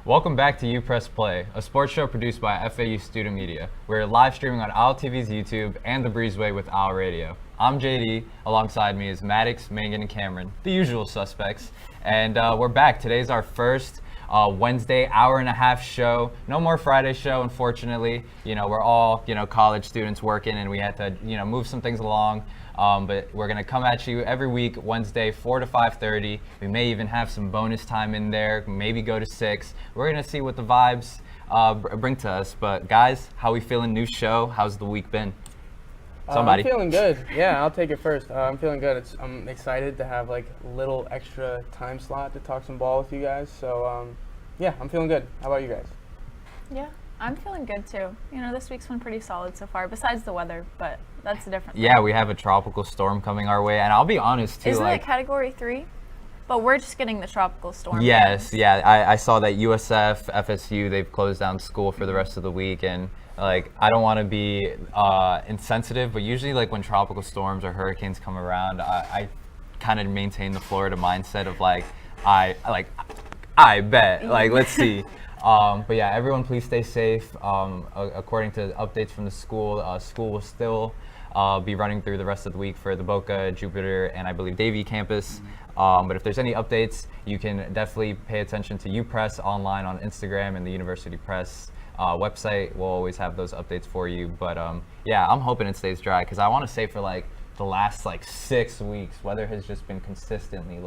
Welcome back to UPress Play, a sports show produced by FAU Student Media. We're live streaming on OwlTV's YouTube and the Breezeway with Owl Radio. I'm JD. Alongside me is Maddox, Megan, and Cameron, the usual suspects. And we're back. Today's our first Wednesday hour-and-a-half show. No more Friday show, unfortunately. You know, we're all, college students working, and we had to, move some things along. But we're going to come at you every week, Wednesday, 4 to 5:30. We may even have some bonus time in there, maybe go to 6. We're going to see what the vibes bring to us. But guys, how we feeling? New show. How's the week been? Somebody. I'm feeling good. Yeah, I'll take it first. I'm feeling good. I'm excited to have like a little extra time slot to talk some ball with you guys. So yeah, I'm feeling good. How about you guys? Yeah, I'm feeling good too. This week's been pretty solid so far, besides the weather, but that's a different thing. Yeah, we have a tropical storm coming our way, and I'll be honest too. Isn't it Category 3? But we're just getting the tropical storm. Yes, yeah. I saw that USF, FSU, they've closed down school for the rest of the week, and I don't want to be insensitive, but usually when tropical storms or hurricanes come around, I kind of maintain the Florida mindset of I bet, let's see. But yeah, everyone please stay safe. According to updates from the school, school will still be running through the rest of the week for the Boca, Jupiter, and I believe Davie campus. But if there's any updates, you can definitely pay attention to UPress online on Instagram and the University Press website. We'll always have those updates for you. But yeah, I'm hoping it stays dry because I want to say for the last 6 weeks, weather has just been consistently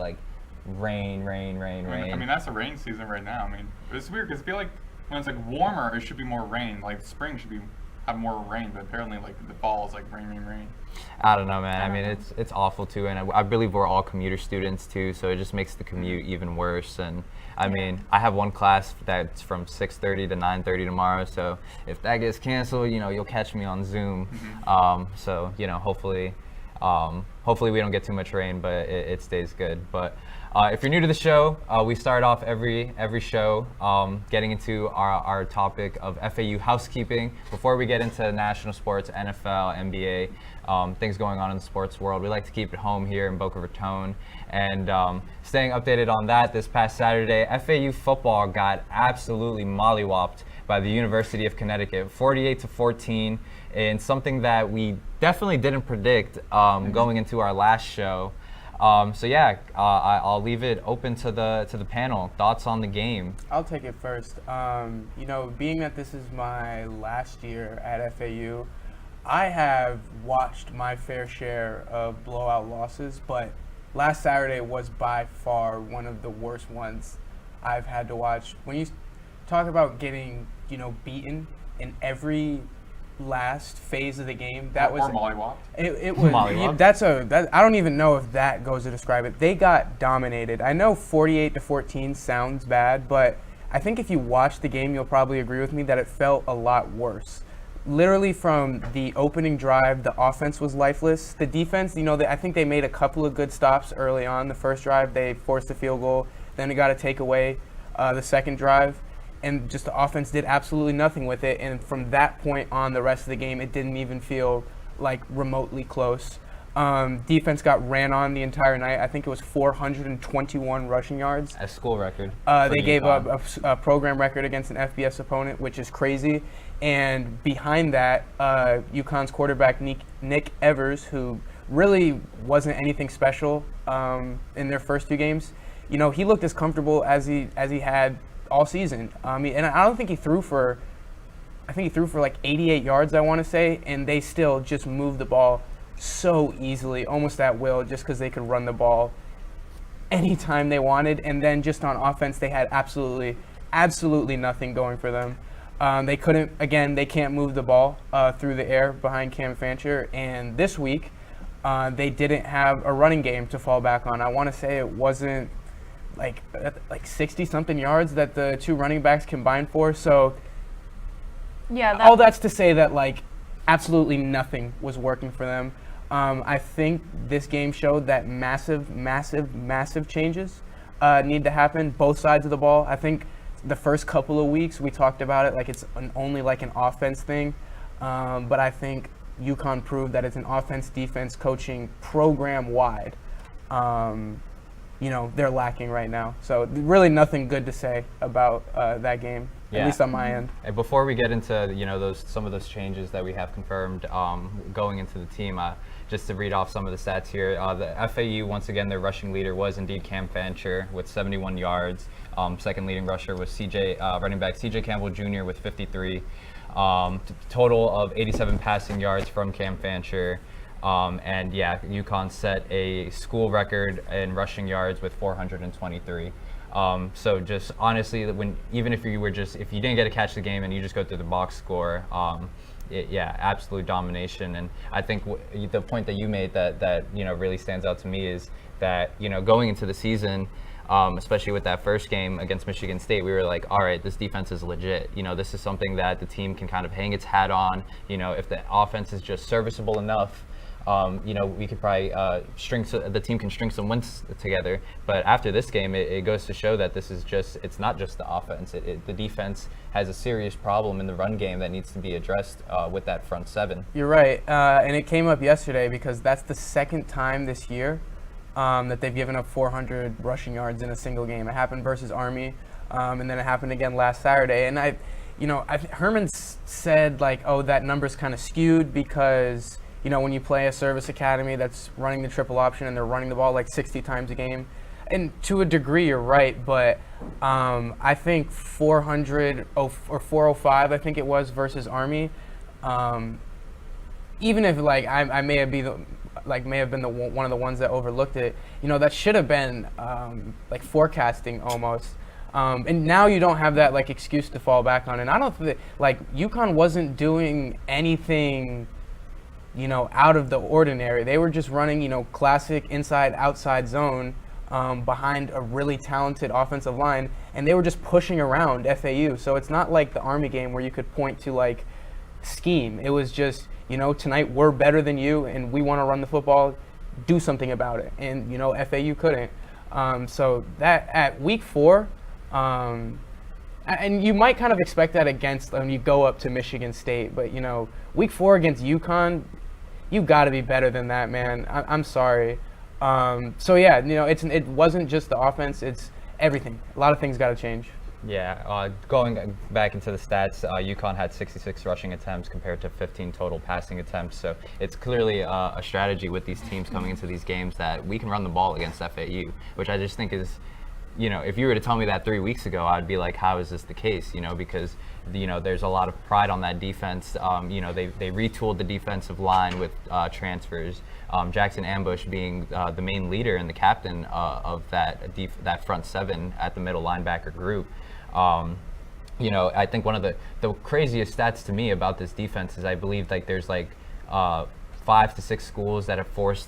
rain. I mean, that's the rain season right now. I mean, it's weird because I feel like when it's warmer, it should be more rain. Spring should have more rain, but apparently the fall is rain. I don't know, man. I mean, it's awful too, and I believe we're all commuter students too, so it just makes the commute even worse. And I mean, I have one class that's from 6:30 to 9:30 tomorrow, so if that gets canceled, you'll catch me on Zoom. So hopefully we don't get too much rain, but it stays good. But if you're new to the show, we start off every show getting into our topic of FAU housekeeping. Before we get into national sports, NFL, NBA, things going on in the sports world, we like to keep it home here in Boca Raton. And staying updated on that, this past Saturday, FAU football got absolutely mollywopped by the University of Connecticut, 48-14, in something that we definitely didn't predict going into our last show. So yeah, I'll leave it open to the panel. Thoughts on the game? I'll take it first. Being that this is my last year at FAU, I have watched my fair share of blowout losses, but last Saturday was by far one of the worst ones I've had to watch. When you talk about getting, beaten in every last phase of the game, that was mollywopped. It was mollywopped. I don't even know if that goes to describe it. They got dominated. I know 48-14 sounds bad, but I think if you watch the game, you'll probably agree with me that it felt a lot worse. Literally from the opening drive, the offense was lifeless. The defense, I think they made a couple of good stops early on. The first drive, they forced a field goal. Then they got a takeaway the second drive. And just the offense did absolutely nothing with it. And from that point on, the rest of the game, it didn't even feel remotely close. Defense got ran on the entire night. I think it was 421 rushing yards. A school record. They gave up a program record against an FBS opponent, which is crazy. And behind that, UConn's quarterback, Nick Evers, who really wasn't anything special in their first 2 games, he looked as comfortable as he had all season. And I don't think he threw for, 88 yards, I want to say, and they still just moved the ball so easily, almost at will, just because they could run the ball anytime they wanted. And then just on offense, they had absolutely nothing going for them. They can't move the ball through the air behind Cam Fancher. And this week, they didn't have a running game to fall back on. I want to say it wasn't 60-something yards that the 2 running backs combined for. So yeah, all that's to say that absolutely nothing was working for them. I think this game showed that massive changes need to happen, both sides of the ball. I think the first couple of weeks we talked about it it's only an offense thing, but I think UConn proved that it's an offense-defense coaching program-wide. they're lacking right now. So really nothing good to say about that game, at least on my end. And before we get into some of those changes that we have confirmed going into the team, just to read off some of the stats here, the FAU, once again, their rushing leader was indeed Cam Fancher with 71 yards. Second leading rusher was running back CJ Campbell Jr. with 53. Total of 87 passing yards from Cam Fancher. And yeah, UConn set a school record in rushing yards with 423. So just honestly, even if you didn't get to catch the game and you just go through the box score, absolute domination. And I think the point that you made that really stands out to me is that going into the season, especially with that first game against Michigan State, we were like, all right, this defense is legit. This is something that the team can kind of hang its hat on. If the offense is just serviceable enough, we could probably the team can string some wins together. But after this game, it goes to show that it's not just the offense. The defense has a serious problem in the run game that needs to be addressed with that front seven. You're right. And it came up yesterday because that's the second time this year that they've given up 400 rushing yards in a single game. It happened versus Army, and then it happened again last Saturday. And Herman said that number's kind of skewed because when you play a service academy that's running the triple option and they're running the ball 60 times a game, and to a degree you're right, but I think 400 or 405, I think it was versus Army. Even if I may have been one of the ones that overlooked it, that should have been forecasting almost. And now you don't have that excuse to fall back on. And I don't think UConn wasn't doing anything out of the ordinary. They were just running, classic inside-outside zone behind a really talented offensive line, and they were just pushing around FAU. So it's not like the Army game where you could point to scheme. It was just, tonight we're better than you, and we want to run the football. Do something about it. And FAU couldn't. So that at week 4. And you might kind of expect that against when you go up to Michigan State, but week 4 against UConn, you got to be better than that, man. I'm sorry. So yeah, it wasn't just the offense; it's everything. A lot of things got to change. Yeah, going back into the stats, UConn had 66 rushing attempts compared to 15 total passing attempts. So it's clearly a strategy with these teams coming into these games that we can run the ball against FAU, which I just think is. If you were to tell me that 3 weeks ago, I'd be like, how is this the case? Because, there's a lot of pride on that defense. They retooled the defensive line with transfers. Jackson Ambush being the main leader and the captain of that front seven at the middle linebacker group. I think one of the craziest stats to me about this defense is I believe there's 5 to 6 schools that have forced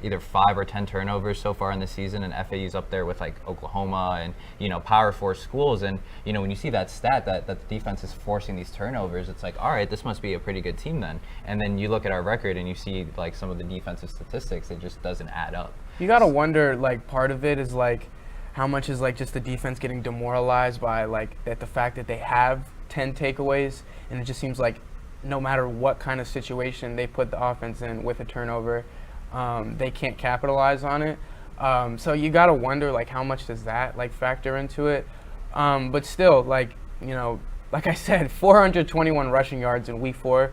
either 5 or 10 turnovers so far in the season, and FAU's up there with Oklahoma and Power 4 schools. And when you see that stat that the defense is forcing these turnovers, it's all right, this must be a pretty good team then. And then you look at our record and you see some of the defensive statistics, it just doesn't add up. You gotta wonder part of it is how much is just the defense getting demoralized by the fact that they have 10 takeaways, and it just seems no matter what kind of situation they put the offense in with a turnover, they can't capitalize on it. So you got to wonder, how much does that, factor into it? But still, like I said, 421 rushing yards in week 4.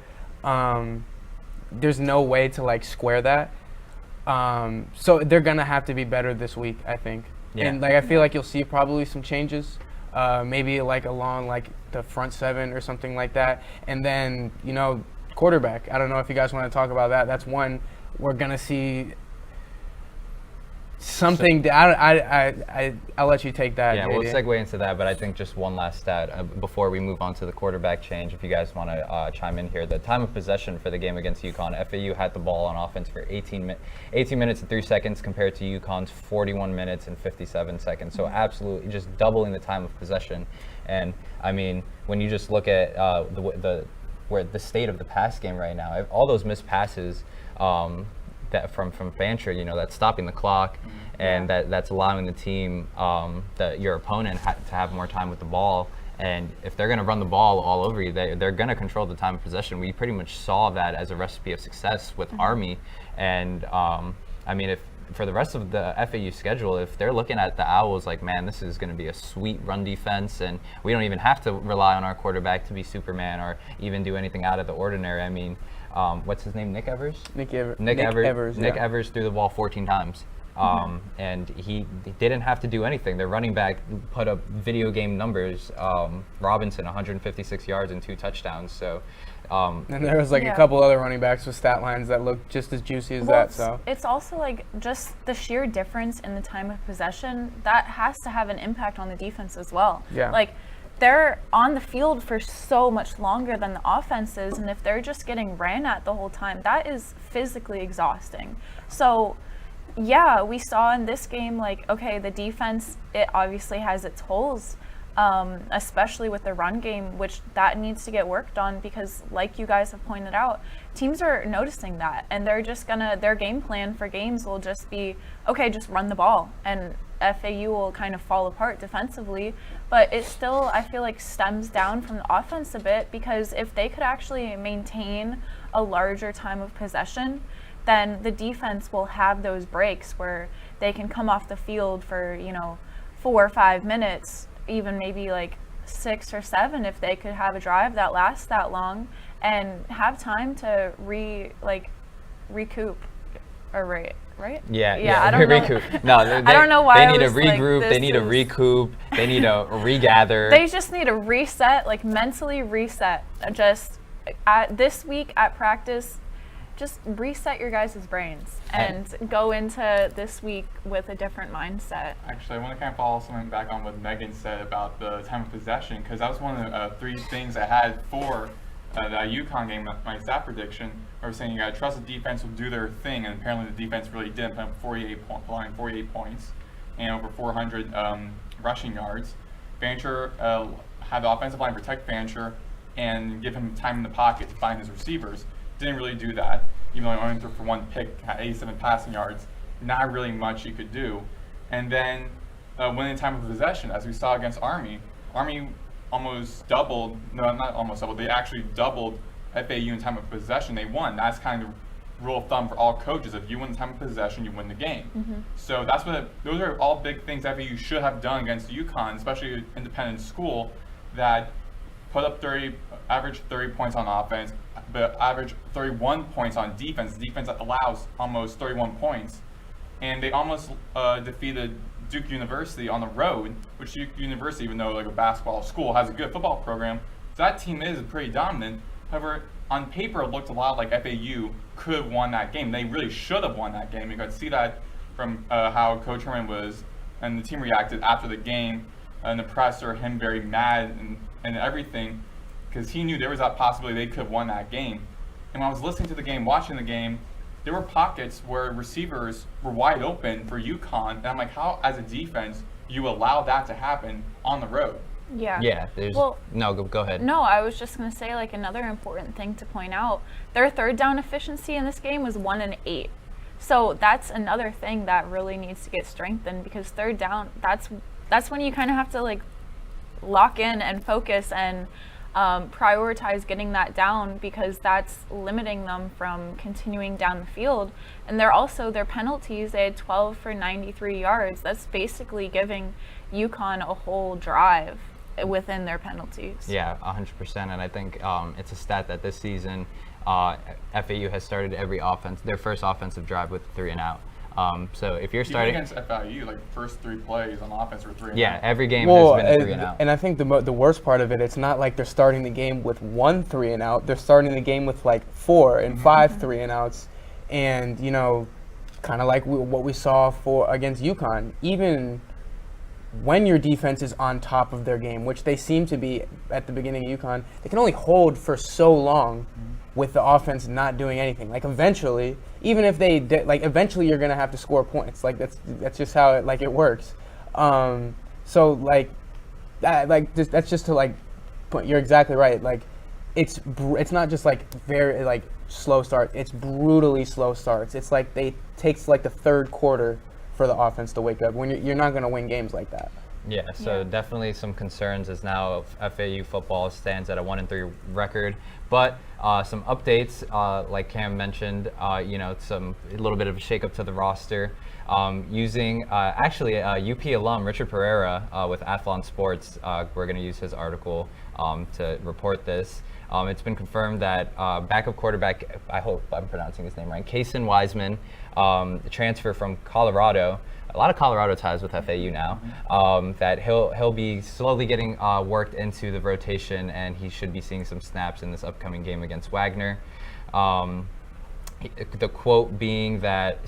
There's no way to, square that. So they're going to have to be better this week, I think. Yeah. And, I feel like you'll see probably some changes. Maybe along the front 7 or something like that. And then, quarterback. I don't know if you guys want to talk about that. That's one we're going to see something. I'll let you take that. Yeah, JD. We'll segue into that, but I think just one last stat before we move on to the quarterback change, if you guys want to chime in here. The time of possession for the game against UConn, FAU had the ball on offense for 18 minutes and 3 seconds compared to UConn's 41 minutes and 57 seconds. So absolutely just doubling the time of possession. And I mean, when you just look at the state of the pass game right now, all those missed passes that from Fancher, that's stopping the clock, and that's allowing the team, your opponent, to have more time with the ball. And if they're going to run the ball all over you, they're going to control the time of possession. We pretty much saw that as a recipe of success with Army. And I mean, if for the rest of the FAU schedule, if they're looking at the Owls like, man, this is going to be a sweet run defense, and we don't even have to rely on our quarterback to be Superman or even do anything out of the ordinary. I mean, what's his name? Nick Evers? Nick Evers. Nick Yeah. Evers threw the ball 14 times. And he didn't have to do anything. Their running back put up video game numbers. Robinson, 156 yards and 2 touchdowns. So, and there was like a couple other running backs with stat lines that looked just as juicy as that. So it's also like just the sheer difference in the time of possession that has to have an impact on the defense as well. Yeah. Like they're on the field for so much longer than the offenses, and if they're just getting ran at the whole time, that is physically exhausting. So. Yeah, we saw in this game, like, okay, the defense, it obviously has its holes, especially with the run game, which that needs to get worked on because, like you guys have pointed out, teams are noticing that, and they're just their game plan for games will just be, okay, just run the ball, and FAU will kind of fall apart defensively, but it still, I feel like, stems down from the offense a bit because if they could actually maintain a larger time of possession, then the defense will have those breaks where they can come off the field for, 4 or 5 minutes, even maybe like 6 or 7 if they could have a drive that lasts that long and have time to recoup or right? Yeah. I don't know. Recoup. No, I don't know why they need to regroup. Like, they need to recoup. They need to regather. They just need to reset, like mentally reset. Just this week at practice, just reset your guys' brains and go into this week with a different mindset. Actually, I want to kind of follow something back on what Megan said about the time of possession, because that was one of the 3 things I had for that UConn game, my stat prediction. I was saying you got to trust the defense will do their thing, and apparently the defense really did, put up 48 points and over 400 rushing yards. Fancher had the offensive line protect Fancher and give him time in the pocket to find his receivers. Didn't really do that, even though he only threw for 1 pick, had 87 passing yards. Not really much he could do. And then winning time of possession, as we saw against Army. Army almost doubled, no, not almost doubled, they actually doubled FAU in time of possession. They won. That's kind of rule of thumb for all coaches. If you win time of possession, you win the game. Mm-hmm. So those are all big things FAU should have done against UConn, especially an independent school that put up average 30 points on offense, but average 31 points on defense. Defense that allows almost 31 points. And they almost defeated Duke University on the road, which Duke University, even though like a basketball school, has a good football program. So that team is pretty dominant. However, on paper, it looked a lot like FAU could have won that game. They really should have won that game. You could see that from how Coach Herman was and the team reacted after the game, and the presser, him very mad and everything, because he knew there was that possibility they could have won that game. And when I was listening to the game, watching the game, there were pockets where receivers were wide open for UConn, and I'm like, how, as a defense, you allow that to happen on the road? Yeah. Yeah. Go ahead. No, I was just going to say, like, another important thing to point out, their third down efficiency in this game was 1 and 8. So that's another thing that really needs to get strengthened, because third down, that's when you kind of have to, like, lock in and focus and prioritize getting that down, because that's limiting them from continuing down the field. And their penalties, they had 12 for 93 yards. That's basically giving UConn a whole drive within their penalties. Yeah, 100%. And I think it's a stat that this season FAU has started their first offensive drive with 3 and out. So if you're starting against FIU, like first 3 plays on offense were 3 and out. Yeah, every game has been 3 and out. And I think the worst part of it, it's not like they're starting the game with 1 3 and out. They're starting the game with like 4 and 5 3 and outs, and kind of like what we saw against UConn. Even when your defense is on top of their game, which they seem to be at the beginning of UConn, they can only hold for so long with the offense not doing anything. Like eventually, even if they eventually you're gonna have to score points. Like that's just how it works. So that's just to like you're exactly right. Like it's not just like very like slow start. It's brutally slow starts. It's like takes like the third quarter for the offense to wake up. When you're not gonna win games like that. Yeah, so Yeah. definitely some concerns as now FAU football stands at a 1-3 record. But some updates, like Cam mentioned, a little bit of a shakeup to the roster. Using actually UP alum Richard Pereira with Athlon Sports, we're going to use his article to report this. It's been confirmed that backup quarterback, I hope I'm pronouncing his name right, Kason Wiseman, transfer from Colorado. A lot of Colorado ties with FAU now. That he'll be slowly getting worked into the rotation, and he should be seeing some snaps in this upcoming game against Wagner. The quote being that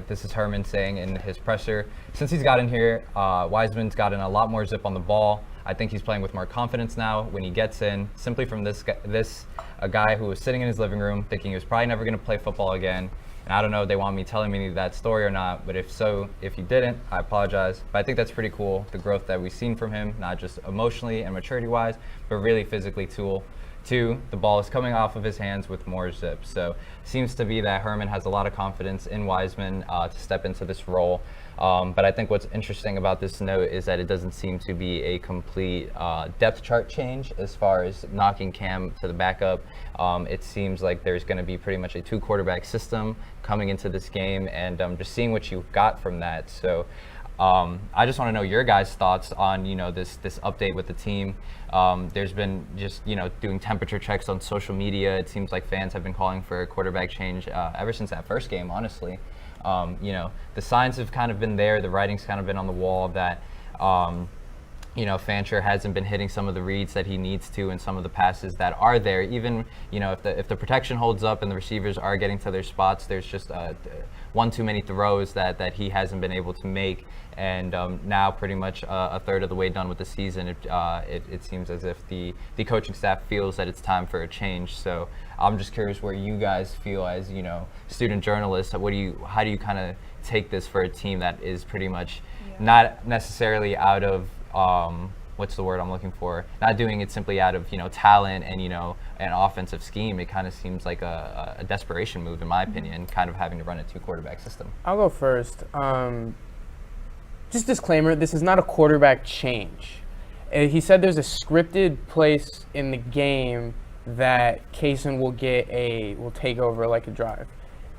this is Herman saying in his presser, since he's gotten here, Wiseman's gotten a lot more zip on the ball. I think he's playing with more confidence now when he gets in, simply from a guy who was sitting in his living room thinking he was probably never going to play football again. And I don't know if they want me telling me that story or not, but if you didn't, I apologize. But I think that's pretty cool, the growth that we've seen from him, not just emotionally and maturity-wise, but really physically too. The ball is coming off of his hands with more zip. So seems to be that Herman has a lot of confidence in Wiseman to step into this role. But I think what's interesting about this note is that it doesn't seem to be a complete depth chart change as far as knocking Cam to the backup. It seems like there's going to be pretty much a 2-quarterback system coming into this game, and just seeing what you got from that. So I just want to know your guys' thoughts on this update with the team. There's been just doing temperature checks on social media. It seems like fans have been calling for a quarterback change ever since that first game, honestly. The signs have kind of been there. The writing's kind of been on the wall that Fancher hasn't been hitting some of the reads that he needs to, and some of the passes that are there. Even if the protection holds up and the receivers are getting to their spots, there's just one too many throws that he hasn't been able to make. And now, pretty much a third of the way done with the season, it seems as if the coaching staff feels that it's time for a change. So I'm just curious where you guys feel as student journalists. How do you kind of take this for a team that is pretty much not necessarily out of what's the word I'm looking for? Not doing it simply out of talent and an offensive scheme. It kind of seems like a desperation move, in my opinion, kind of having to run a 2-quarterback system. I'll go first. Just disclaimer, this is not a quarterback change. He said there's a scripted place in the game that Kason will take over like a drive.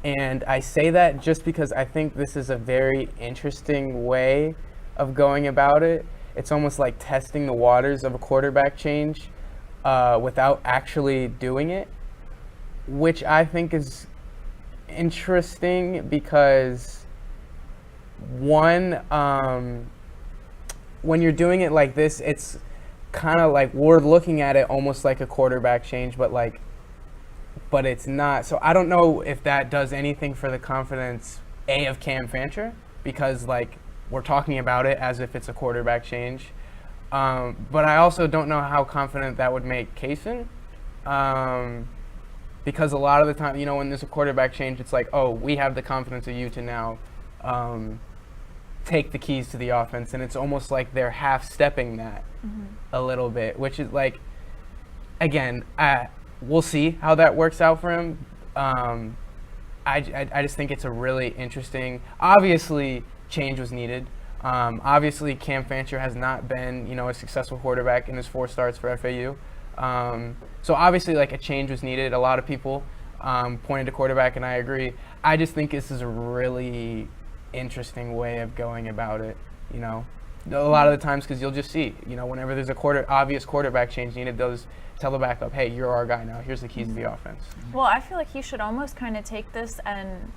And I say that just because I think this is a very interesting way of going about it. It's almost like testing the waters of a quarterback change without actually doing it, which I think is interesting because one, when you're doing it like this, it's kind of like we're looking at it almost like a quarterback change, but it's not. So I don't know if that does anything for the confidence of Cam Fancher, because we're talking about it as if it's a quarterback change. But I also don't know how confident that would make Kason, because a lot of the time, when there's a quarterback change, it's like, oh, we have the confidence of you to now take the keys to the offense, and it's almost like they're half-stepping that a little bit, which is again, we'll see how that works out for him. I just think it's a really interesting, obviously change was needed. Obviously Cam Fancher has not been, a successful quarterback in his 4 starts for FAU. So obviously a change was needed. A lot of people pointed to quarterback, and I agree. I just think this is a really interesting way of going about it, a lot of the times, because you'll just see, whenever there's a obvious quarterback change needed, those tell the backup, hey, you're our guy now, here's the keys to the offense. Well, I feel like he should almost kind of take this and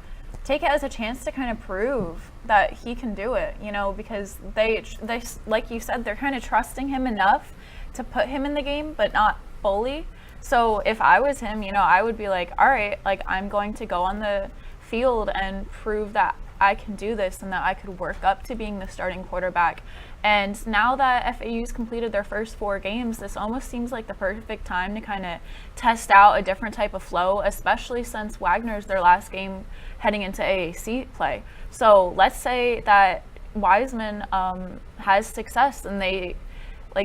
take it as a chance to kind of prove that he can do it, because they like you said, they're kind of trusting him enough to put him in the game, but not fully. So if I was him, I would be like, all right, I'm going to go on the field and prove that I can do this and that I could work up to being the starting quarterback. And now that FAU's completed their first 4 games, this almost seems like the perfect time to kind of test out a different type of flow, especially since Wagner's their last game heading into AAC play. So let's say that Wiseman has success and they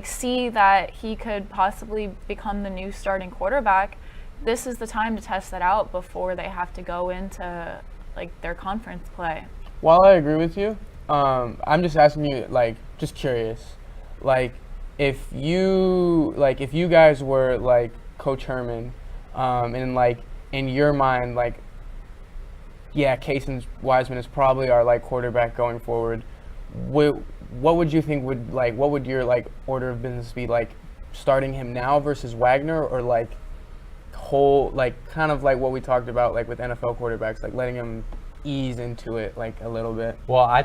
see that he could possibly become the new starting quarterback. This is the time to test that out before they have to go into their conference play. While I agree with you, I'm just asking you, just curious. like if you guys were like Coach Herman, and like in your mind, like, yeah, Casey Wiseman is probably our like quarterback going forward. What would you think what would your like order of business be, like starting him now versus Wagner, or like kind of like what we talked about like with NFL quarterbacks, like letting him ease into it like a little bit? Well, I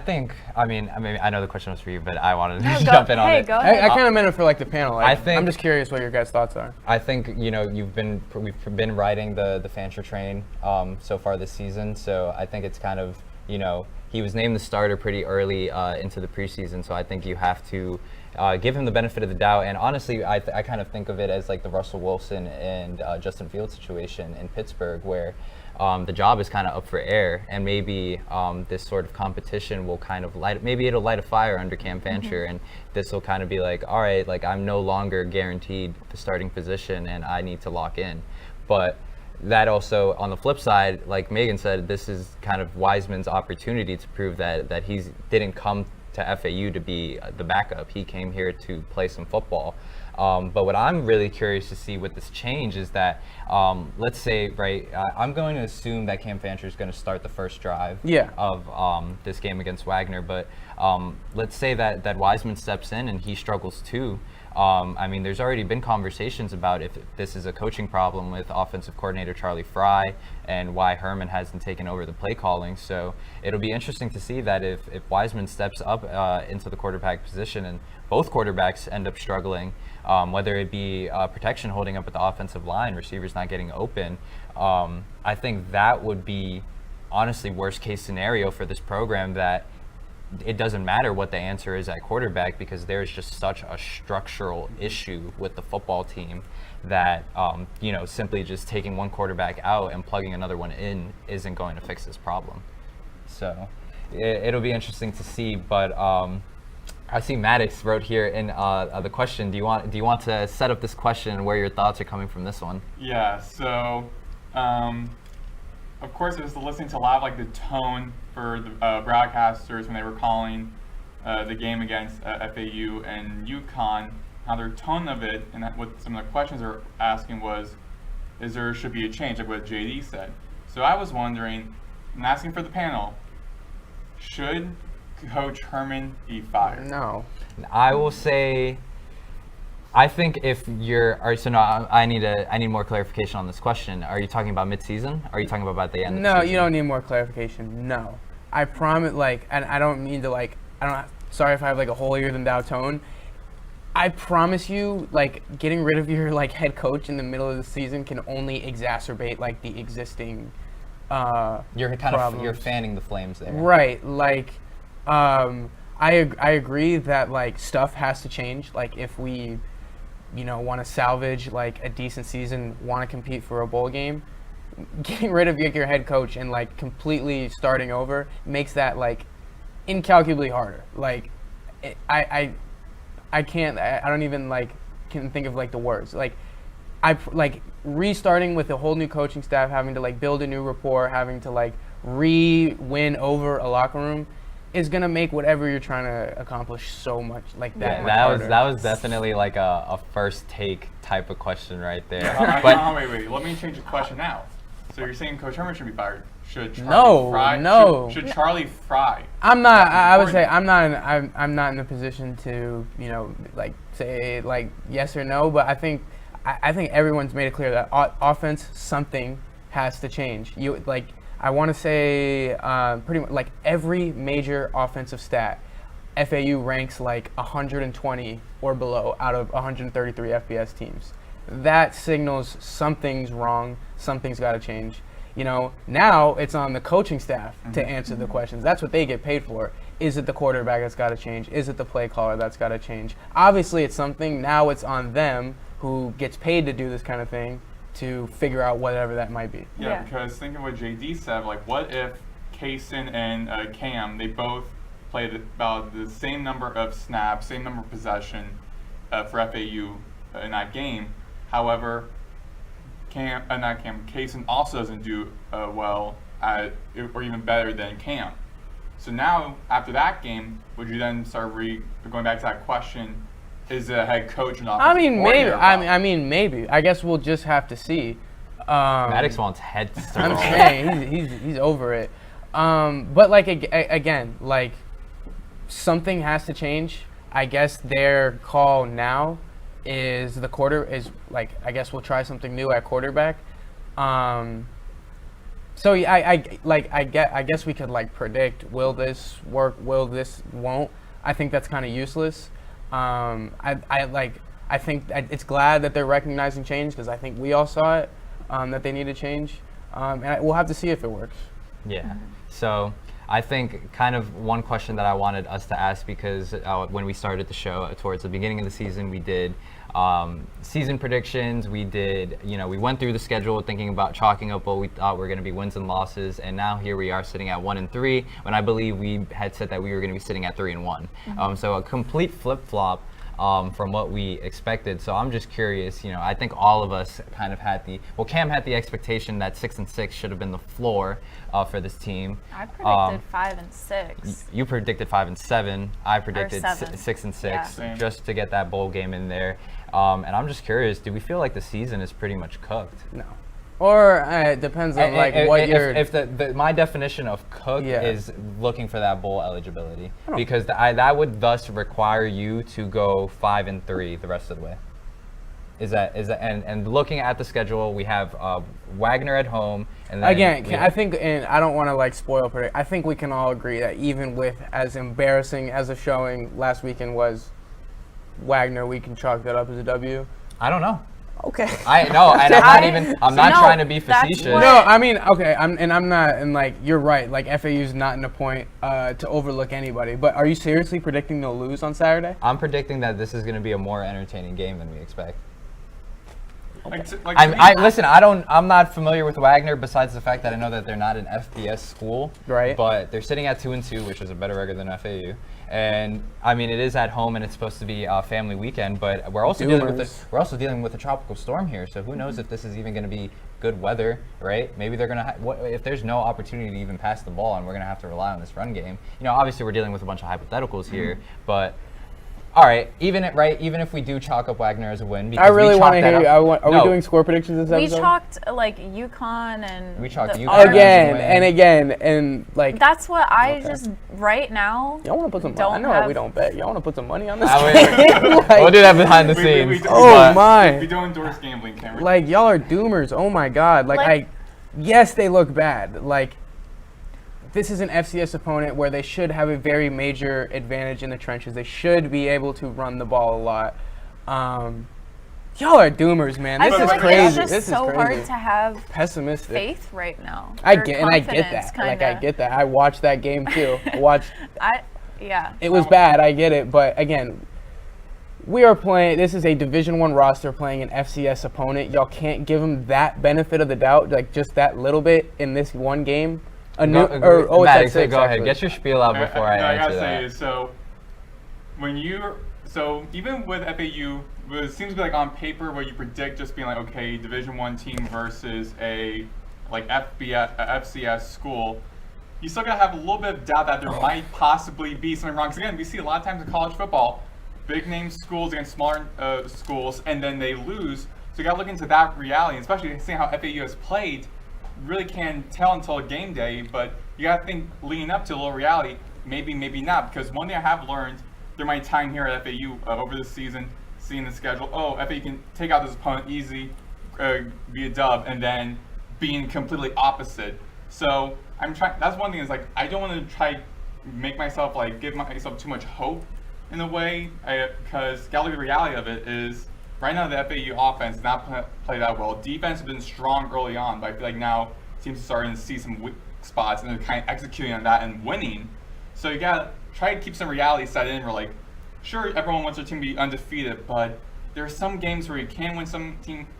mean, I know the question was for you, but I wanted to No, jump in on hey, it. go ahead. I kind of meant it for like the panel. Like, I'm just curious what your guys' thoughts are. I think, we've been riding the Fancher train so far this season, so I think it's kind of, he was named the starter pretty early into the preseason, so I think you have to give him the benefit of the doubt. And honestly, I kind of think of it as like the Russell Wilson and Justin Fields situation in Pittsburgh, where the job is kind of up for air, and maybe this sort of competition will kind of it'll light a fire under Cam Fancher, and this will kind of be like, all right, like I'm no longer guaranteed the starting position and I need to lock in. But that also, on the flip side, like Megan said, this is kind of Wiseman's opportunity to prove that he didn't come to FAU to be the backup. He came here to play some football. But what I'm really curious to see with this change is that, let's say, right, I'm going to assume that Cam Fancher is going to start the first drive of this game against Wagner. But let's say that Wiseman steps in and he struggles too. I mean, there's already been conversations about if this is a coaching problem with offensive coordinator Charlie Fry and why Herman hasn't taken over the play calling. So it'll be interesting to see that if Wiseman steps up into the quarterback position and both quarterbacks end up struggling, whether it be protection holding up at the offensive line, receivers not getting open, I think that would be honestly worst case scenario for this program, that it doesn't matter what the answer is at quarterback, because there's just such a structural issue with the football team that simply just taking one quarterback out and plugging another one in isn't going to fix this problem. So it'll be interesting to see. But I see Maddox wrote here in the question. Do you want to set up this question and where your thoughts are coming from this one? Yeah. So of course, it was listening to a lot of like the tone for the broadcasters when they were calling the game against FAU and UConn, how their tone of it and what some of the questions they're asking was, should be a change, like what JD said. So I was wondering, I'm asking for the panel, should Coach Herman be fired? No. I will say, I think if you're, I need more clarification on this question. Are you talking about mid-season? Or are you talking about the end of the season? No, you don't need more clarification. No. I promise, and I don't mean to, sorry if I have, a holier-than-thou tone. I promise you, getting rid of your, head coach in the middle of the season can only exacerbate, the existing You're you're fanning the flames there. Right. I agree that, stuff has to change. If we, want to salvage, a decent season, want to compete for a bowl game, getting rid of your head coach and completely starting over makes that incalculably harder. I can't. I don't even can think of the words. Restarting with a whole new coaching staff, having to build a new rapport, having to re-win over a locker room is gonna make whatever you're trying to accomplish so much much harder. That was definitely a first take type of question right there. Wait. Let me change the question now. So you're saying Coach Herman should be fired? Should Charlie Fry? I'm not. I would say I'm not in a position to say yes or no. But I think everyone's made it clear that offense, something has to change. I want to say pretty much every major offensive stat, FAU ranks 120 or below out of 133 FBS teams. That signals something's wrong, something's got to change. Now it's on the coaching staff to answer the questions. That's what they get paid for. Is it the quarterback that's got to change? Is it the play caller that's got to change? Obviously it's something. Now it's on them, who gets paid to do this kind of thing, to figure out whatever that might be. Yeah, because think of what JD said, what if Kaysen and Cam, they both played about the same number of snaps, same number of possession for FAU in that game. However, Kaysen also doesn't do well at, or even better than Cam. So now, after that game, would you then start going back to that question, is a head coach and not. I mean, maybe. I mean, maybe. I guess we'll just have to see. Maddox wants head to start. I'm saying he's over it. But like again, like something has to change. I guess their call now is I guess we'll try something new at quarterback. So I guess we could like predict, will this work, will this won't. I think that's kind of useless. I think it's glad that they're recognizing change, because I think we all saw it, that they need to change, and we'll have to see if it works. Yeah. So I think kind of one question that I wanted us to ask, because when we started the show towards the beginning of the season, we did season predictions. We did, we went through the schedule thinking about chalking up what we thought were going to be wins and losses, and now here we are sitting at 1-3, when I believe we had said that we were going to be sitting at 3-1. So a complete flip-flop from what we expected. So I'm just curious, I think all of us kind of had Cam had the expectation that 6-6 should have been the floor for this team. I predicted 5 and 6. You predicted 5 and 7. I predicted 7. 6 and 6, Yeah. just to get that bowl game in there. And I'm just curious, do we feel like the season is pretty much cooked? No. Or it depends on what you're. If my definition of cook is looking for that bowl eligibility, because that would thus require you to go 5-3 the rest of the way. And looking at the schedule, we have Wagner at home, and then Again, I think, and I don't want to like spoil predict. I think we can all agree that even with as embarrassing as a showing last weekend was, Wagner, we can chalk that up as a W. I don't know. Okay. I'm not trying to be facetious. No, I mean, okay, I'm not, and like, you're right, like, FAU's not in a point to overlook anybody, but are you seriously predicting they'll lose on Saturday? I'm predicting that this is going to be a more entertaining game than we expect. Like, listen, I'm not familiar with Wagner, besides the fact that I know that they're not an FBS school. Right. But they're sitting at 2-2, which is a better record than FAU. And I mean, it is at home, and it's supposed to be a family weekend, but we're also dealing with a tropical storm here. So who knows if this is even going to be good weather, right? Maybe they're going to if there's no opportunity to even pass the ball, and we're going to have to rely on this run game. Obviously we're dealing with a bunch of hypotheticals here, but all right, even if we do chalk up Wagner as a win, because I really want to hear you. Are we doing score predictions this episode? We chalked like UConn and we chalked UConn again and like. That's what I just right now. Y'all want to put some? Don't I know have, we don't bet. Y'all want to put some money on this game? We'll do that behind the scenes. We don't endorse gambling, Cameron. Like, y'all are doomers. Oh my God. Yes, they look bad. Like, this is an FCS opponent where they should have a very major advantage in the trenches. They should be able to run the ball a lot. Y'all are doomers, man. This is crazy. It's just so hard to have pessimistic faith right now. I get that. Kinda. Like, I get that. I watched that game too. Yeah. It was bad. I get it, but again, we are playing. This is a Division I roster playing an FCS opponent. Y'all can't give them that benefit of the doubt, like just that little bit in this one game. Maddox, go ahead. Get your spiel out before I answer that. So even with FAU, it seems to be like on paper where you predict just being like, okay, Division I team versus a like FCS school, you still gotta have a little bit of doubt that there might possibly be something wrong. Because again, we see a lot of times in college football, big name schools against smaller schools, and then they lose. So you gotta look into that reality, especially seeing how FAU has played. Really can't tell until game day, but you gotta think leading up to a little reality, maybe not, because one thing I have learned through my time here at FAU over this season, seeing the schedule, FAU can take out this opponent easy, be a dub, and then being completely opposite. So I'm trying. That's one thing is like I don't want to try make myself like give myself too much hope in a way, because the reality of it is. Right now, the FAU offense does not play that well. Defense has been strong early on, but I feel like now teams are starting to see some weak spots, and they're kind of executing on that and winning. So you gotta try to keep some reality set in. Where like, sure, everyone wants their team to be undefeated, but there are some games where you can win, some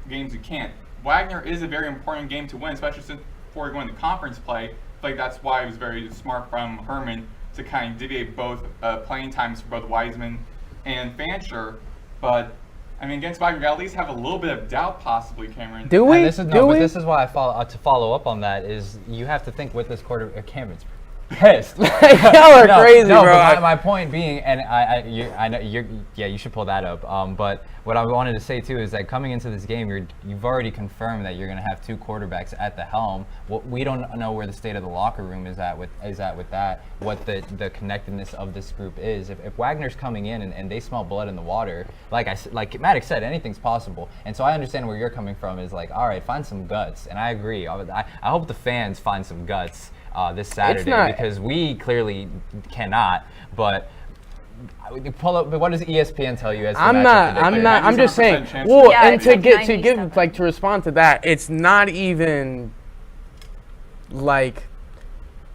games you can't. Wagner is a very important game to win, especially since before going to conference play. I feel like that's why it was very smart from Herman to kind of deviate both playing times for both Wiseman and Fancher, but. I mean, against Wagner, at least have a little bit of doubt, possibly, Cameron. Do we? This is why I follow up on that is you have to think with this Cameron's pissed. Y'all are crazy, no, bro. But my point being, and I know you should pull that up. But what I wanted to say too is that coming into this game, you've already confirmed that you're going to have 2 quarterbacks at the helm. We don't know where the state of the locker room is at with that. What the connectedness of this group is. If Wagner's coming in and they smell blood in the water, like Maddox said, anything's possible. And so I understand where you're coming from. Is like, all right, find some guts, and I agree. I hope the fans find some guts this Saturday because we clearly cannot. But pull up. What does ESPN tell you? As I'm just saying. Well, and to respond to that, it's not even like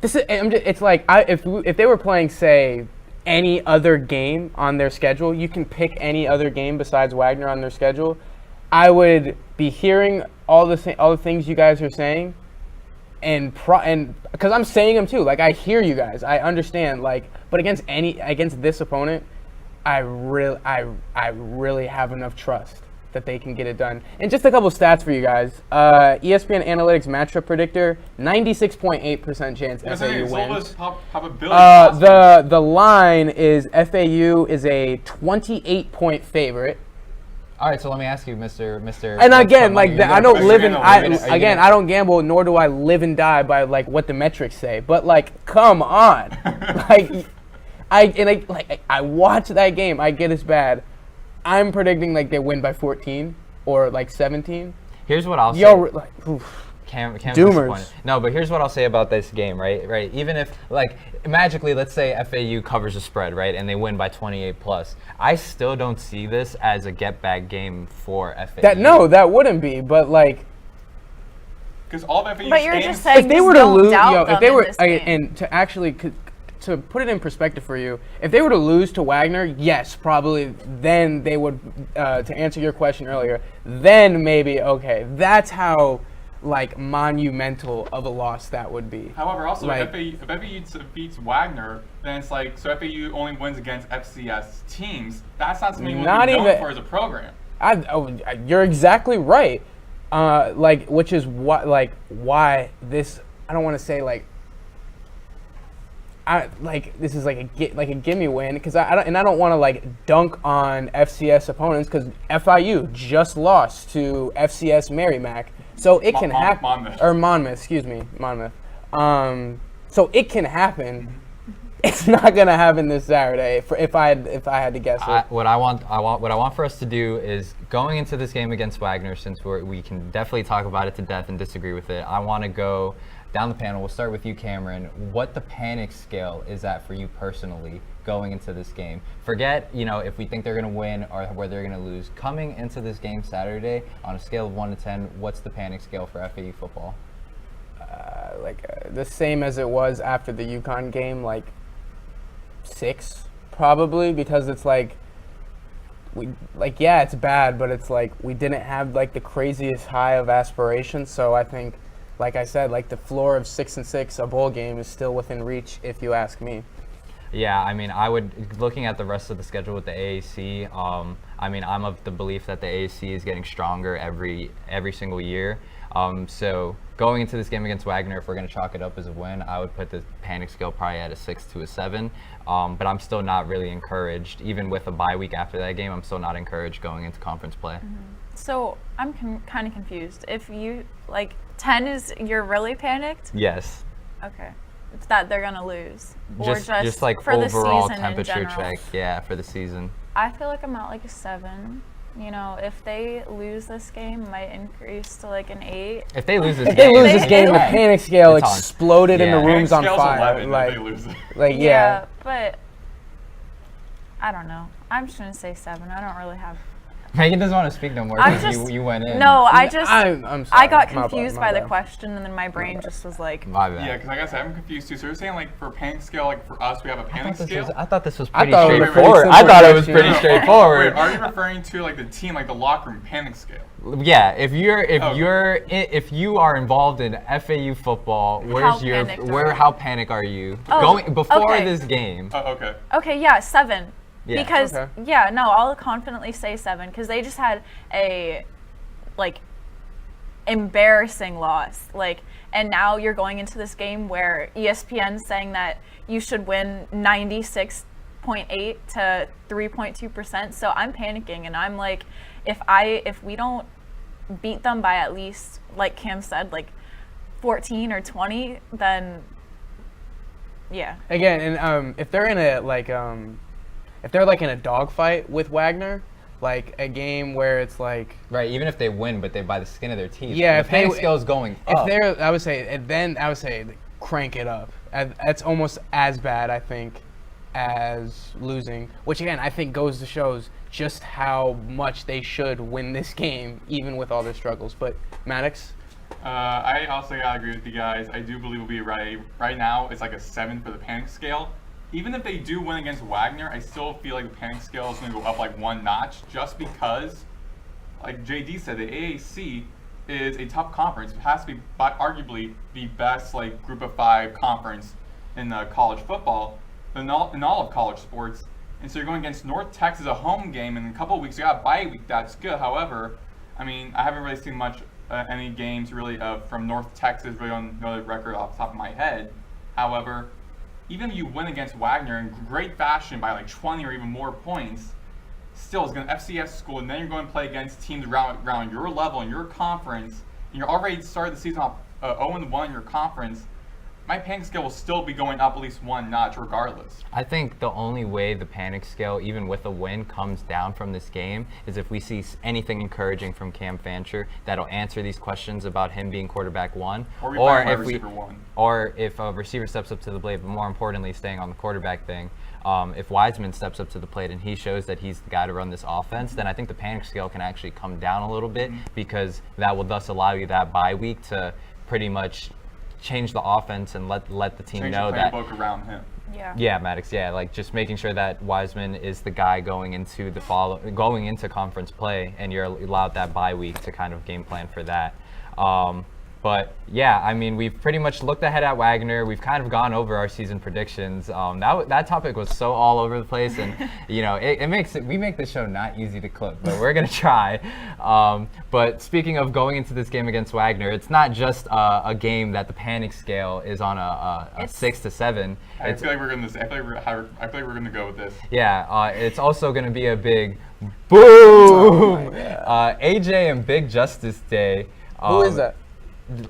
this is. It's like if they were playing, say, any other game on their schedule, you can pick any other game besides Wagner on their schedule. I would be hearing all the things you guys are saying. And because I'm saying them too, like I hear you guys, I understand, like, but against this opponent, I really have enough trust that they can get it done. And just a couple stats for you guys. ESPN Analytics matchup predictor, 96.8% chance FAU wins. The line is FAU is a 28-point favorite. All right, so let me ask you, Mr. And again, I don't I don't gamble, nor do I live and die by like what the metrics say. But like, come on, I watch that game. I get it's bad. I'm predicting like they win by 14 or like 17. Here's what I'll say. Cam Doomers. No, but here's what I'll say about this game, right? Even if, like, magically, let's say FAU covers the spread, right, and they win by 28 plus, I still don't see this as a get-back game for FAU. That wouldn't be, but, like... Because all of FAU's But you're just saying if they were to lose, to put it in perspective for you, if they were to lose to Wagner, yes, probably, then they would, to answer your question earlier, then maybe, okay, that's how... like monumental of a loss that would be. However, also if FAU beats Wagner, then it's like so FAU only wins against FCS teams. That's not something you want to be known for as a program. You're exactly right. Which is why this. I don't want to say this is like a gimme win because I don't want to like dunk on FCS opponents because FIU just lost to FCS Merrimack. So it can happen, or Monmouth, excuse me, Monmouth. So it can happen. It's not gonna happen this Saturday. If I had to guess it. What I want for us to do is going into this game against Wagner, since we can definitely talk about it to death and disagree with it. I want to go down the panel. We'll start with you, Cameron. What the panic scale is at for you personally going into this game? Forget, if we think they're going to win or where they're going to lose. Coming into this game Saturday, on a scale of 1 to 10, what's the panic scale for FAU football? The same as it was after the UConn game, 6 probably, because it's it's bad, but it's we didn't have the craziest high of aspirations. So I think, like I said, the floor of 6-6, a bowl game, is still within reach, if you ask me. Yeah, I would, looking at the rest of the schedule with the AAC, I'm of the belief that the AAC is getting stronger every single year. So going into this game against Wagner, if we're going to chalk it up as a win, I would put the panic scale probably at a 6 to a 7. But I'm still not really encouraged. Even with a bye week after that game, I'm still not encouraged going into conference play. Mm-hmm. So I'm kind of confused. If you, 10 is, you're really panicked? Yes. Okay. It's that they're going to lose. Just for overall the season temperature check. Yeah, for the season. I feel like I'm at a 7. If they lose this game, it might increase to an 8. If they lose this game, the panic scale exploded and the room's on fire. 11 yeah, but I don't know. I'm just going to say 7. I don't really have... Megan doesn't want to speak no more because you went in. No, I'm sorry. I got My confused bad. by the question, and then my brain just was like... My bad. Yeah, because like I said, I'm confused too. So you're saying for panic scale, for us, we have a panic scale? I thought this was I pretty thought it was straightforward. pretty I thought it simple was pretty question. straightforward. Wait, are you referring to the team, the locker room panic scale? Yeah, if you are involved in FAU football, how panic are you going before this game? Oh, okay. Okay, yeah, 7. Yeah. Because I'll confidently say 7 because they just had a embarrassing loss. Like, and now you're going into this game where ESPN's saying that you should win 96.8 to 3.2%. So I'm panicking, and I'm like, if we don't beat them by at least, like Cam said, like 14 or 20, then yeah. Again, and if they're in a if they're like in a dogfight with Wagner, like a game where it's like Right, even if they win, but they by the skin of their teeth. Yeah, the panic scale is going if up. they're, I would say crank it up. That's almost as bad, I think, as losing. Which again, I think goes to shows just how much they should win this game, even with all their struggles. But Maddox. I also gotta agree with you guys. I do believe we'll be right. Right now, it's like a 7 for the panic scale. Even if they do win against Wagner, I still feel like the panic scale is going to go up like 1 notch, just because, like JD said, the AAC is a tough conference. It has to be arguably the best like group of 5 conference in college football, in all of college sports. And so you're going against North Texas, a home game, and in a couple of weeks you got a bye week. That's good. However, I mean, I haven't really seen much any games really from North Texas really on the record off the top of my head. However, even if you win against Wagner in great fashion by like 20 or even more points, still it's going to FCS school, and then you're going to play against teams around your level in your conference, and you're already started the season off 0-1 in your conference. My panic scale will still be going up at least 1 notch regardless. I think the only way the panic scale, even with a win, comes down from this game is if we see anything encouraging from Cam Fancher that'll answer these questions about him being quarterback 1, or if a receiver steps up to the plate, but more importantly, staying on the quarterback thing. If Wiseman steps up to the plate and he shows that he's the guy to run this offense, then I think the panic scale can actually come down a little bit, because that will thus allow you that bye week to pretty much change the offense and let the team change know the that. playbook around him. Yeah, Maddox. Yeah, like just making sure that Wiseman is the guy going into going into conference play, and you're allowed that bye week to kind of game plan for that. But yeah, I mean, we've pretty much looked ahead at Wagner. We've kind of gone over our season predictions. That topic was so all over the place, and you know, we make the show not easy to clip, but we're gonna try. But speaking of going into this game against Wagner, it's not just a game that the panic scale is on a 6 to 7. I feel like we're gonna go with this. Yeah, it's also gonna be a big boom. AJ and Big Justice Day. Who is that?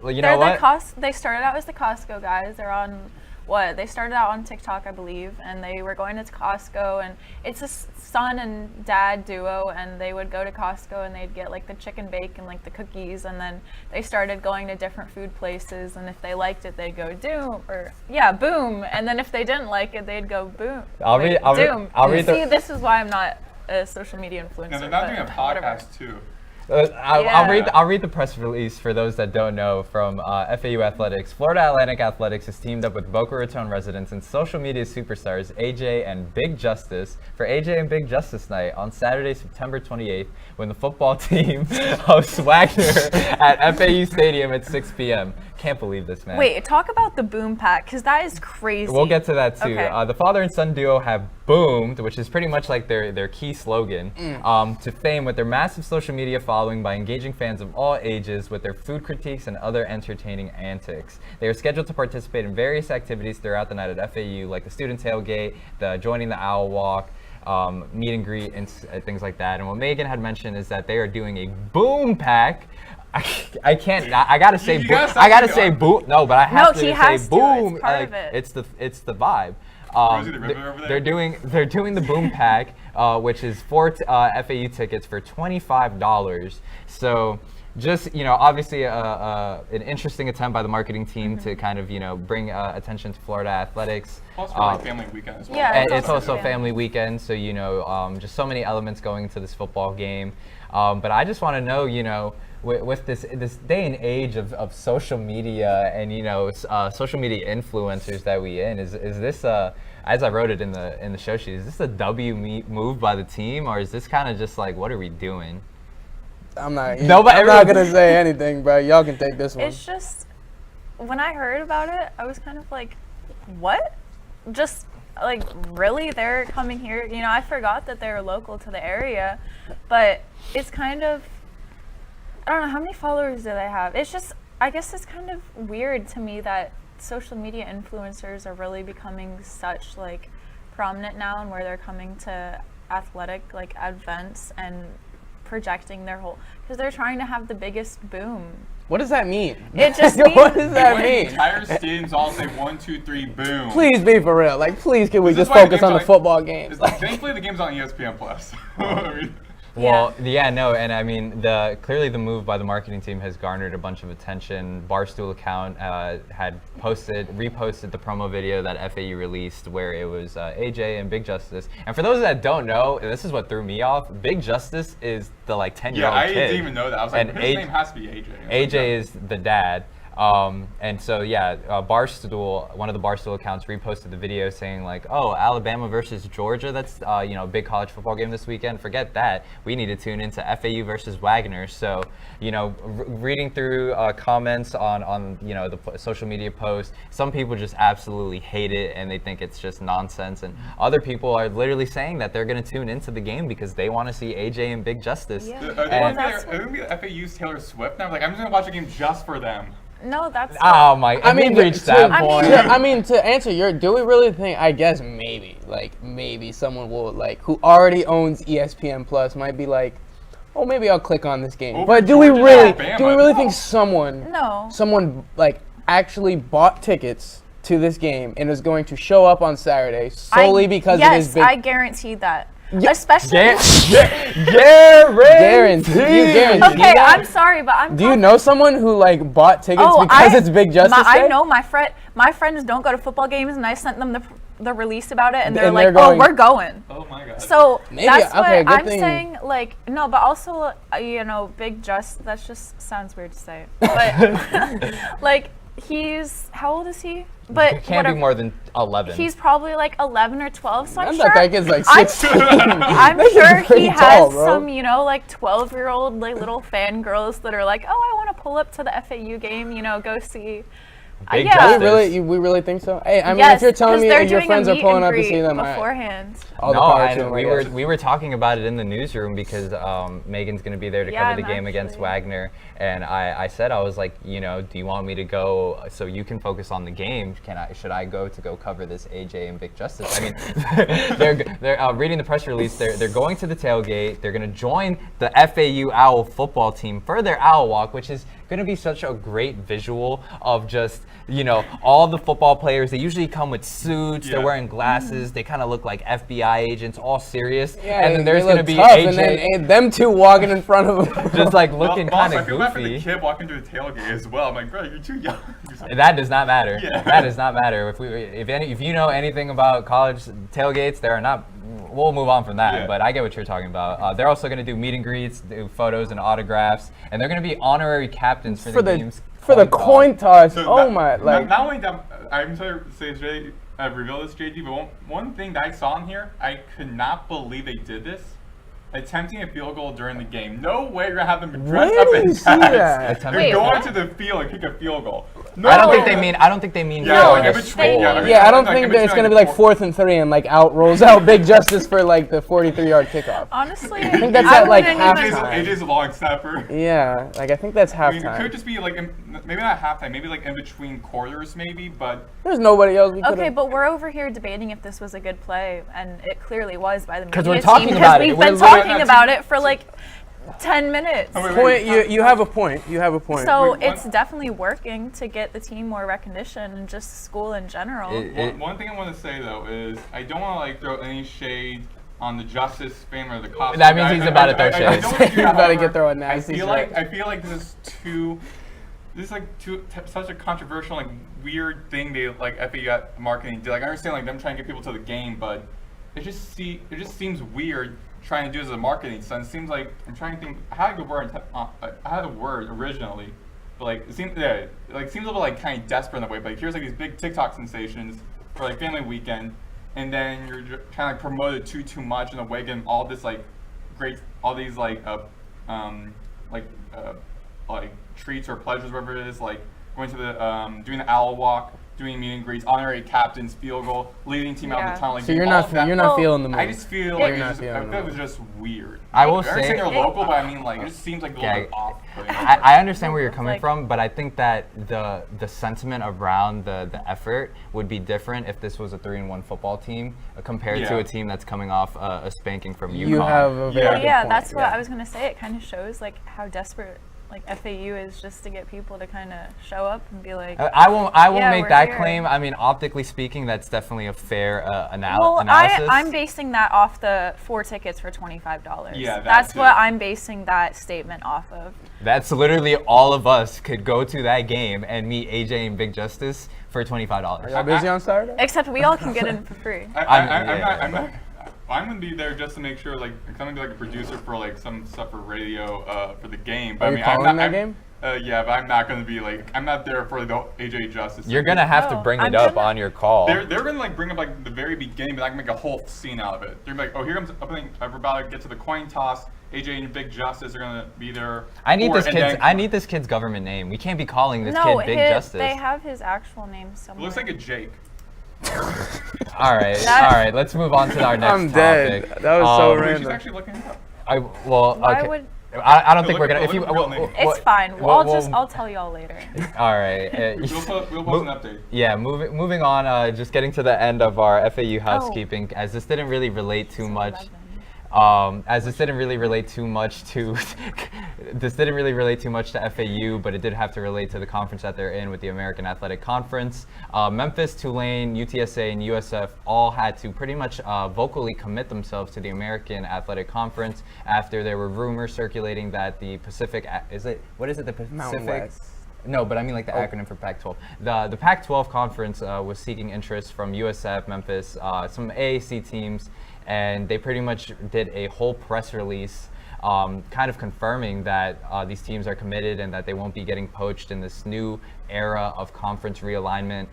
You know what? They started out as the Costco guys. They're on they started out on TikTok, I believe, and they were going to Costco, and it's a son and dad duo, and they would go to Costco and they'd get like the chicken bake and like the cookies, and then they started going to different food places, and if they liked it, they'd go boom, and then if they didn't like it, they'd go boom. I'll read See, this is why I'm not a social media influencer. No, they're not doing a podcast too. I'll read the press release for those that don't know from FAU Athletics. Florida Atlantic Athletics has teamed up with Boca Raton residents and social media superstars AJ and Big Justice for AJ and Big Justice Night on Saturday, September 28th, when the football team hosts Wagner at FAU Stadium at 6 p.m. Can't believe this, man. Wait, talk about the boom pack, because that is crazy. We'll get to that too. Okay. The father and son duo have boomed, which is pretty much like their key slogan, to fame with their massive social media following by engaging fans of all ages with their food critiques and other entertaining antics. They are scheduled to participate in various activities throughout the night at FAU, like the student tailgate, joining the Owl Walk, meet and greet, and things like that. And what Megan had mentioned is that they are doing a boom pack. I can't. I gotta say. I gotta say boom. No, but I have to say boom. It's part of it. It's the vibe. They're doing the boom pack, which is 4 FAU tickets for $25. So just, you know, obviously an interesting attempt by the marketing team to kind of, you know, bring attention to Florida athletics. Plus for like family weekend as well. Yeah, and it's also family weekend, so, you know, just so many elements going into this football game. But I just want to know, you know, with this day and age of social media and, you know, social media influencers that we in, is this as I wrote it in the show sheet, is this a W move by the team, or is this kind of just like, what are we doing? I'm not gonna say anything, bro. Y'all can take this one. It's just, when I heard about it, I was kind of like, what? Just like, really? They're coming here? You know, I forgot that they were local to the area, but it's kind of, I don't know, how many followers do they have? It's just, I guess it's kind of weird to me that social media influencers are really becoming such like prominent now, and where they're coming to athletic like events and projecting their whole, because they're trying to have the biggest boom. What does that mean? It just means, what does that When mean? the entire stadiums all say 1, 2, 3, boom. Please be for real. Like, please, can we This is just why the focus game's on the on- football games? Thankfully, the game's on ESPN Plus. Well, yeah, no, and I mean, clearly the move by the marketing team has garnered a bunch of attention. Barstool account had reposted the promo video that FAU released where it was AJ and Big Justice. And for those that don't know, this is what threw me off. Big Justice is the like 10-year-old Yeah, I kid. didn't even know that. I was like, And his name has to be AJ. AJ is the dad. And so yeah, Barstool, one of the Barstool accounts reposted the video saying like, oh, Alabama versus Georgia, that's you know, a big college football game this weekend. Forget that. We need to tune into FAU versus Wagner. So, you know, reading through comments on you know, the social media posts, some people just absolutely hate it and they think it's just nonsense, and other people are literally saying that they're going to tune into the game because they want to see AJ and Big Justice. Yeah. Are they going to be FAU's Taylor Swift now? I was like, I'm just going to watch a game just for them. no, that's Oh my! I mean, reached that point. I mean, to answer your, do we really think? I guess maybe someone will like who already owns ESPN Plus might be like, oh, maybe I'll click on this game. Over But do we Georgia, really? Alabama? Do we really No. think someone like actually bought tickets to this game and is going to show up on Saturday solely because yes, it is big? I guarantee that. Yeah. Especially. Guarantee. You guarantee Okay, that? I'm sorry, but I'm. Do you know someone who like bought tickets because it's Big Justice Day? I know my friends don't go to football games, and I sent them the release about it, and they're And like, they're going- "Oh, we're going." Oh my god. So Maybe- that's okay, what good I'm thing- saying. Like, no, but also, you know, Big Just. That just sounds weird to say, but like, he's how old is he? But It can't whatever. be more than 11. He's probably like 11 or 12, so I'm I sure. thought that kid's like I'm- 16. I'm That kid's sure pretty he tall, has bro. some, you know, like 12-year-old like little fangirls that are like, oh, I want to pull up to the FAU game, you know, go see. Big yeah. Justice. We really think so? Hey, I mean, Yes, if you're telling 'cause me they're that your doing a friends are meet pulling and up to greet see them, beforehand. all the No, power to and them, we I were guess. we were talking about it in the newsroom because Megan's going to be there to Yeah, cover the I'm game against actually. Wagner, and I said, I was like, you know, do you want me to go so you can focus on the game? Should I go cover this AJ and Big Justice? I mean, they're reading the press release. They're going to the tailgate. They're going to join the FAU Owl football team for their Owl Walk, which is going to be such a great visual of just, you know, all the football players. They usually come with suits. Yeah. They're wearing glasses. They kind of look like FBI agents, all serious. Yeah, and then there's they going to look be tough, AJ and then them two walking in front of them. just like looking Boss, kind I of feel bad for the goofy. kid walking through the tailgate as well. I'm like, bro, you're too young. That does not matter. Yeah. That does not matter. If you know anything about college tailgates, there are not. We'll move on from that. Yeah. But I get what you're talking about. They're also going to do meet and greets, do photos and autographs, and they're going to be honorary captains for the game's for the toss. coin toss. So Oh not- my! Like not only that, I'm sorry to say, reveal this, JD, but one thing that I saw in here, I could not believe they did this. Attempting a field goal during the game. No way you're gonna have them dressed Where up did in you see tats. that? Attempting- They're Wait, going what? to the field and kick a field goal. No, I don't think they mean. Yeah, for like the in between- score. yeah, I mean- yeah, I don't like, think in that it's between, gonna be like, like 4th and 3 and like rolls out Big Justice for like the 43-yard kickoff. Honestly, I think that's at like wouldn't even- halftime. AJ's a long snapper. Yeah, like I think that's I mean, it halftime. could just be like, maybe not halftime, maybe like in between quarters, maybe, but There's nobody else we could. Okay, but we're over here debating if this was a good play, and it clearly was by the media 'Cause we're team, talking because about it. we've We're been literally- talking about it for like 10 minutes. Oh, wait, point. You have a point. You have a point. So Wait, it's what? definitely working to get the team more recognition and just school in general. One thing I want to say though is I don't want to like throw any shade on the Justice fan or the cops. That means he's about to throw I shade. don't wanna do You're that, about to however, get thrown nasty I feel like this is such a controversial, like weird thing they like FAU marketing did. Like I understand like them trying to get people to the game, but it just seems weird trying to do as a marketing stunt. It seems like I'm trying to think. I had a word originally, but like it seems seems a little like kind of desperate in a way. But like, here's like these big TikTok sensations for like family weekend, and then you're trying to like promote it too much in a way, getting all this like great, all these like treats or pleasures, whatever it is, like going to the doing the owl walk doing meet and greets, honorary captains, field goal, leading team out of the tunnel. Like, So you're all not of that. you're not feeling the move. I just feel You're like not it's just, I feeling feel the it was just weird. I will I'm say- saying they're local, but I mean, like, it just seems like a little bit off. I understand where you're coming Like- from, but I think that the sentiment around the effort would be different if this was a 3-1 football team compared to Yeah. a team that's coming off a spanking from UConn. You have a very good Yeah, point. that's what Yeah. I was gonna say. It kind of shows like how desperate like FAU is just to get people to kind of show up and be like. I won't Yeah, make we're that here. claim. I mean, optically speaking, that's definitely a fair Well, analysis. I'm basing that off the 4 tickets for $25. Yeah, that's too. what I'm basing that statement off of. That's literally all of us could go to that game and meet AJ and Big Justice for $25. Are y'all busy on Saturday? Except we all can get in for free. I'm gonna be there just to make sure, like, 'cause I'm gonna be like a producer for like some stuff for radio for the game. But Are I you mean, calling that game? Yeah, but I'm not gonna be like, I'm not there for the AJ Justice. You're gonna have to No, bring I'm it up gonna- on your call. They're gonna like bring up like the very beginning, but I can make a whole scene out of it. They're gonna be like, oh, here comes opening. We're about to get to the coin toss. AJ and Big Justice are gonna be there. I need for this it, and kid's. then- I need this kid's government name. We can't be calling this No, kid Big his, Justice. they have his actual name It somewhere. looks like a Jake. All right, That- all right. Let's move on to our next I'm topic. dead. That was so Wait, random. she's actually looking it up. Why okay. would? I don't think we're Look- gonna. If you, look at the real name. It's fine. I'll tell y'all later. All right. We'll post an update. Yeah, moving on. Just getting to the end of our FAU housekeeping, as this didn't really relate too much. 11. This didn't really relate too much to FAU, but it did have to relate to the conference that they're in with the American Athletic Conference. Memphis, Tulane, UTSA, and USF all had to pretty much vocally commit themselves to the American Athletic Conference after there were rumors circulating that the Pacific the Pacific? Mountain West. No, but I mean like the acronym for Pac-12. The Pac-12 conference was seeking interest from USF, Memphis, some AAC teams, and they pretty much did a whole press release kind of confirming that these teams are committed and that they won't be getting poached in this new era of conference realignment.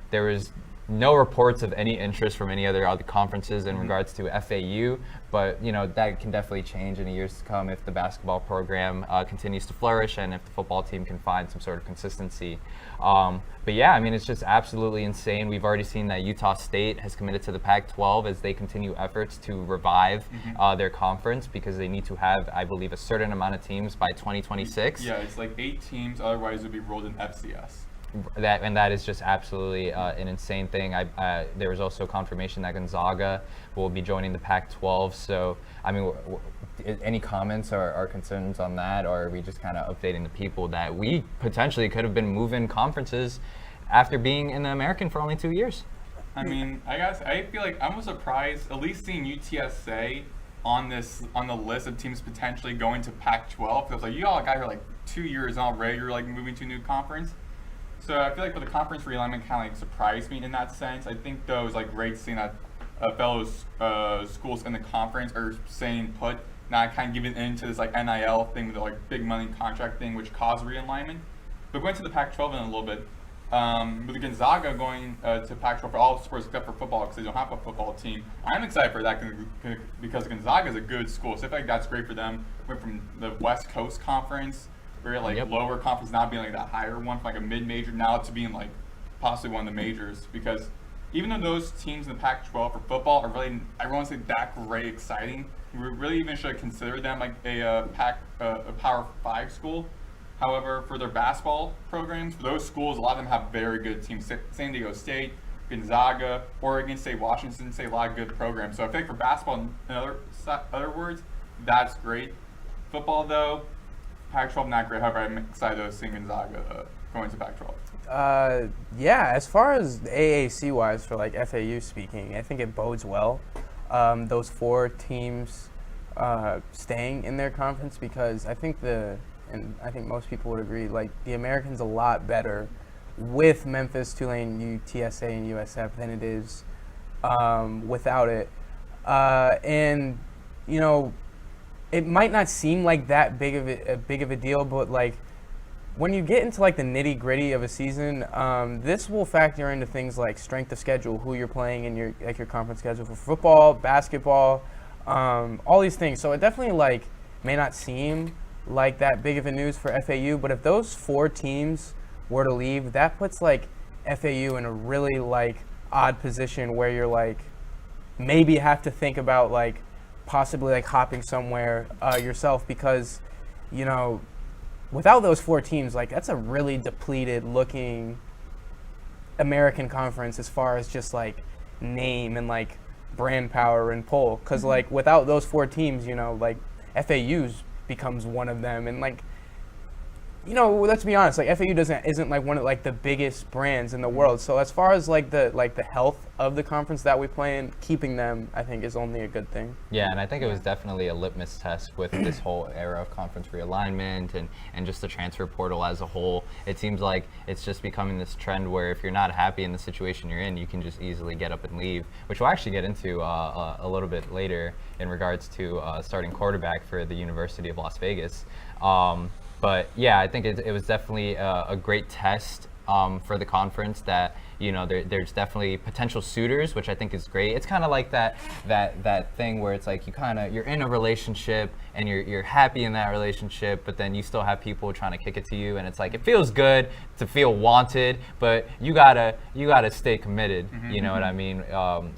There was no reports of any interest from any other conferences in regards to FAU, but that can definitely change in the years to come if the basketball program continues to flourish and if the football team can find some sort of consistency. But yeah, I mean, it's just absolutely insane. We've already seen that Utah State has committed to the Pac-12 as they continue efforts to revive their conference because they need to have, I believe, a certain amount of teams by 2026. Yeah, it's like 8 teams. Otherwise, it would be rolled in FCS. That is just absolutely an insane thing. There was also confirmation that Gonzaga will be joining the Pac-12. So, I mean, any comments or concerns on that, or are we just kind of updating the people that we potentially could have been moving conferences after being in the American for only 2 years? I mean, I feel like I'm surprised, at least seeing UTSA on the list of teams potentially going to Pac-12. Feels like you all got here like 2 years already. You're like moving to a new conference. So I feel like for the conference realignment kind of like surprised me in that sense. I think though it was like great seeing that fellow schools in the conference are saying put, not kind of giving in to this like NIL thing, the like big money contract thing, which caused realignment. But going to the Pac-12 in a little bit, with the Gonzaga going to Pac-12 for all sports except for football because they don't have a football team, I'm excited for that because Gonzaga is a good school. So I feel like that's great for them. Went from the West Coast Conference, very like lower conference, now being like that higher one, from like a mid-major now to being like possibly one of the majors. Because even though those teams in the Pac-12 for football are really, I won't say that great exciting, we really even should consider them like a Power 5 school. However, for their basketball programs, for those schools, a lot of them have very good teams. San Diego State, Gonzaga, Oregon State, Washington State, a lot of good programs. So I think for basketball, in other words, that's great. Football, though, Pac-12 not great. However, I'm excited to see Gonzaga going to Pac-12. Yeah, as far as AAC wise for like FAU speaking, I think it bodes well. Those 4 teams staying in their conference because I think I think most people would agree, like the American's a lot better with Memphis, Tulane, UTSA, and USF than it is without it. And it might not seem like that big of a deal, but like when you get into like the nitty gritty of a season, this will factor into things like strength of schedule, who you're playing in your conference schedule for football, basketball, all these things. So it definitely like may not seem like that big of a news for FAU, but if those 4 teams were to leave, that puts like FAU in a really like odd position where you're like maybe have to think about like possibly like hopping somewhere yourself, because you know without those 4 teams, like that's a really depleted looking American conference as far as just like name and like brand power and pull, because like without those 4 teams, you know, like FAU's becomes one of them, and like, you know, let's be honest, like FAU isn't like one of like the biggest brands in the world. So as far as like the health of the conference that we play in, keeping them, I think, is only a good thing. Yeah, and I think it was definitely a litmus test with this whole era of conference realignment and just the transfer portal as a whole. It seems like it's just becoming this trend where if you're not happy in the situation you're in, you can just easily get up and leave, which we'll actually get into a little bit later in regards to starting quarterback for the University of Las Vegas. But yeah, I think it was definitely a great test for the conference that, you know, there's definitely potential suitors, which I think is great. It's kind of like that thing where it's like you're in a relationship and you're happy in that relationship, but then you still have people trying to kick it to you, and it's like it feels good to feel wanted, but you gotta stay committed. You know what I mean,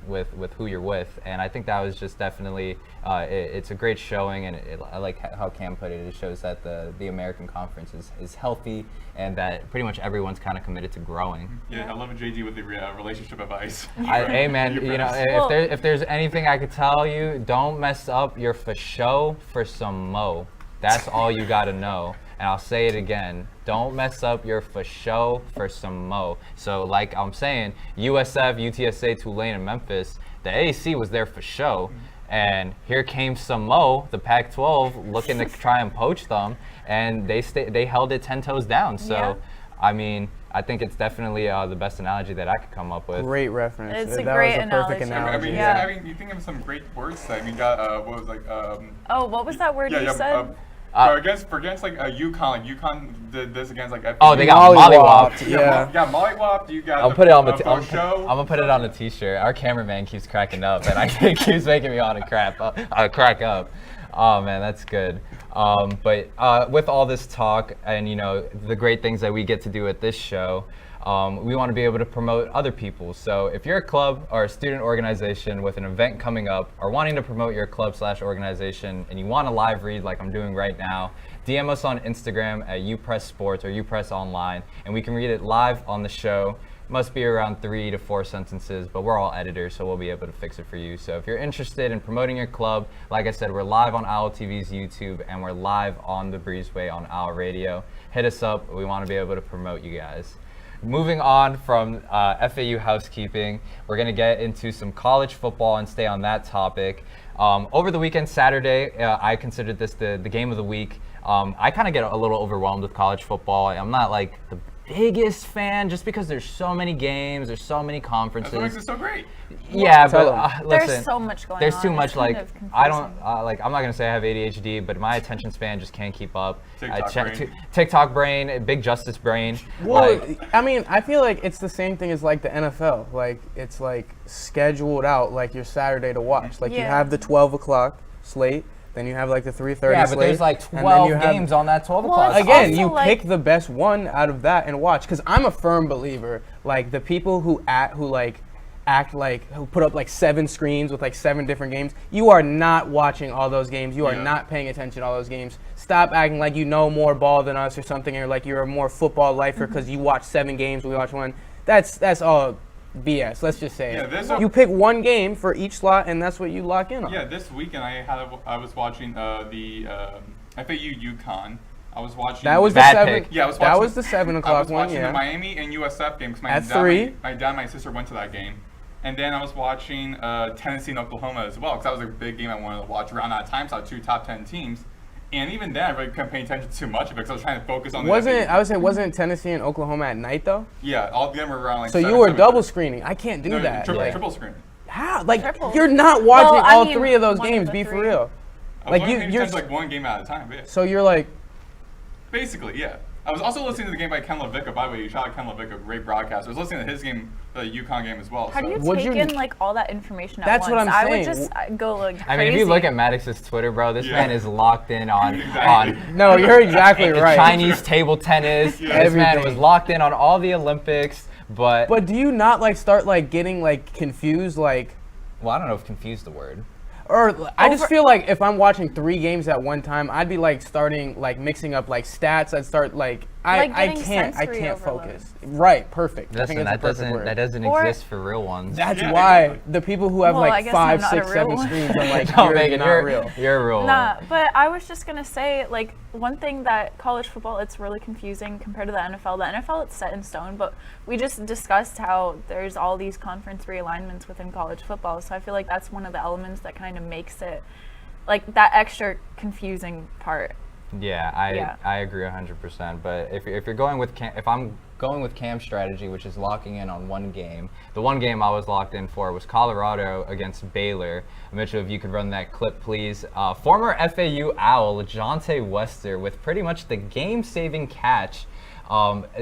with who you're with, and I think that was just definitely it's a great showing, and I like how Cam put it. It shows that the American Conference is healthy and that pretty much everyone's kind of committed to growing. Yeah, I love JD with the relationship advice. Hey man, you know, if there's anything I could tell you, don't mess up your for show for some mo. That's all you gotta know. And I'll say it again, don't mess up your for show for some mo. So like I'm saying, USF, UTSA, Tulane, and Memphis, the AAC was there for show. And here came some mo, the Pac-12, looking to try and poach them, and they held it 10 toes down. So, yeah. I mean, I think it's definitely the best analogy that I could come up with. Great reference. It's a that great was a perfect analogy. Yeah. I mean, you think of some great words. I mean, got what was like. What was that word you said? Against like UConn, UConn did this against like. Oh, they got mollywopped. Yeah, mollywopped. You got. I'm gonna put it on the T-shirt. Our cameraman keeps cracking up, and it keeps making me want to crack up. Oh man, that's good. But with all this talk and, you know, the great things that we get to do at this show, we want to be able to promote other people. So if you're a club or a student organization with an event coming up or wanting to promote your club/organization and you want a live read like I'm doing right now, DM us on Instagram at UPress Sports or UPress Online, and we can read it live on the show. Must be around 3 to 4 sentences, but we're all editors, so we'll be able to fix it for you. So if you're interested in promoting your club, like I said, we're live on OwlTV's YouTube, and we're live on the Breezeway on Owl Radio. Hit us up. We want to be able to promote you guys. Moving on from FAU housekeeping, we're going to get into some college football and stay on that topic. Over the weekend, Saturday, I considered this the game of the week. I kind of get a little overwhelmed with college football. I'm not like the biggest fan just because there's so many games, there's so many conferences. That's what makes it so great. Yeah, but listen, there's so much going on. There's too much. It's like kind of confusing. I don't like. I'm not gonna say I have ADHD, but my attention span just can't keep up. TikTok brain, big justice brain. Well, I mean, I feel like it's the same thing as like the NFL. Like it's like scheduled out like your Saturday to watch. Like you have the 12 o'clock slate. Then you have like the 3:30 slate. Yeah, but there's like 12 games on that 12 o'clock. Again, you pick the best one out of that and watch. Because I'm a firm believer, like the people who put up like 7 screens with like 7 different games. You are not watching all those games. You are not paying attention to all those games. Stop acting like you know more ball than us or something, or like you're a more football lifer because you watch 7 games, we watch 1. That's all BS. Let's just say it. You pick one game for each slot, and that's what you lock in on. Yeah, this weekend I was watching the FAU UConn. I was watching. That was the 7. Yeah, I was watching. That was the 7 o'clock one. The Miami and USF game because at 3. My dad and my sister went to that game, and then I was watching Tennessee and Oklahoma as well because that was a big game I wanted to watch around that time. So I had 2 top 10 teams. And even then, I really couldn't pay attention too much because I was trying to focus on. Wasn't Tennessee and Oklahoma at night though? Yeah, all of them were around like. So you were double screening. I can't do that. Triple screening. How? Like you're not watching all 3 of those games. Be for real. Like you're like one game at a time. Yeah. So you're like. Basically, yeah. I was also listening to the game by Ken LaVicka. By the way, you shout out Ken LaVicka, great broadcaster. I was listening to his game, the UConn game as well. How do you take in like all that information at once? That's what I'm saying. I would just go like crazy. I mean, if you look at Maddox's Twitter, bro, this man is locked in on No, you're exactly right. Chinese table tennis. This man was locked in on all the Olympics. But do you not like start like getting like confused like? Well, I don't know if confused the word. Or I just feel like if I'm watching 3 games at one time, I'd be like starting like mixing up like stats. I'd start like I can't focus. Right, perfect. I think Listen, that's that a perfect word. doesn't exist for real ones. That's why the people who have Well, I like guess 5, I'm not 6, a real 7 one. screens are like No, you're Megan, not real. You're a real one. Nah, but I was just gonna say, like, one thing that college football, it's really confusing compared to the NFL. The NFL, it's set in stone, but we just discussed how there's all these conference realignments within college football. So I feel like that's one of the elements that kind of makes it, like, that extra confusing part. Yeah, I agree 100%. But if you're going with if I'm going with Cam's strategy, which is locking in on one game, the one game I was locked in for was Colorado against Baylor. Mitchell, if you could run that clip, please. Former FAU Owl LeJontay Wester with pretty much the game-saving catch.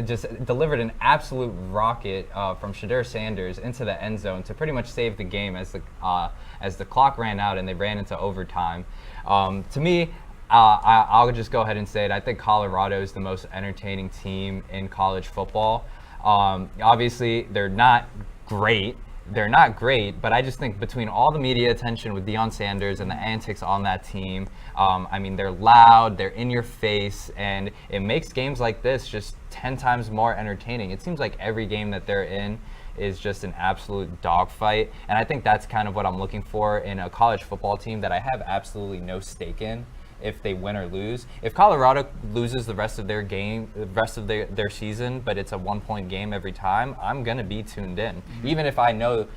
Just delivered an absolute rocket from Shedeur Sanders into the end zone to pretty much save the game as the clock ran out and they ran into overtime. To me, I'll just go ahead and say it. I think Colorado is the most entertaining team in college football. Obviously, they're not great. But I just think between all the media attention with Deion Sanders and the antics on that team, I mean, they're loud, they're in your face, and it makes games like this just 10 times more entertaining. It seems like every game that they're in is just an absolute dogfight, and I think that's kind of what I'm looking for in a college football team that I have absolutely no stake in. If they win or lose. If Colorado loses the rest of their game, the rest of their season, but it's a 1-point game every time, I'm going to be tuned in. Even if I know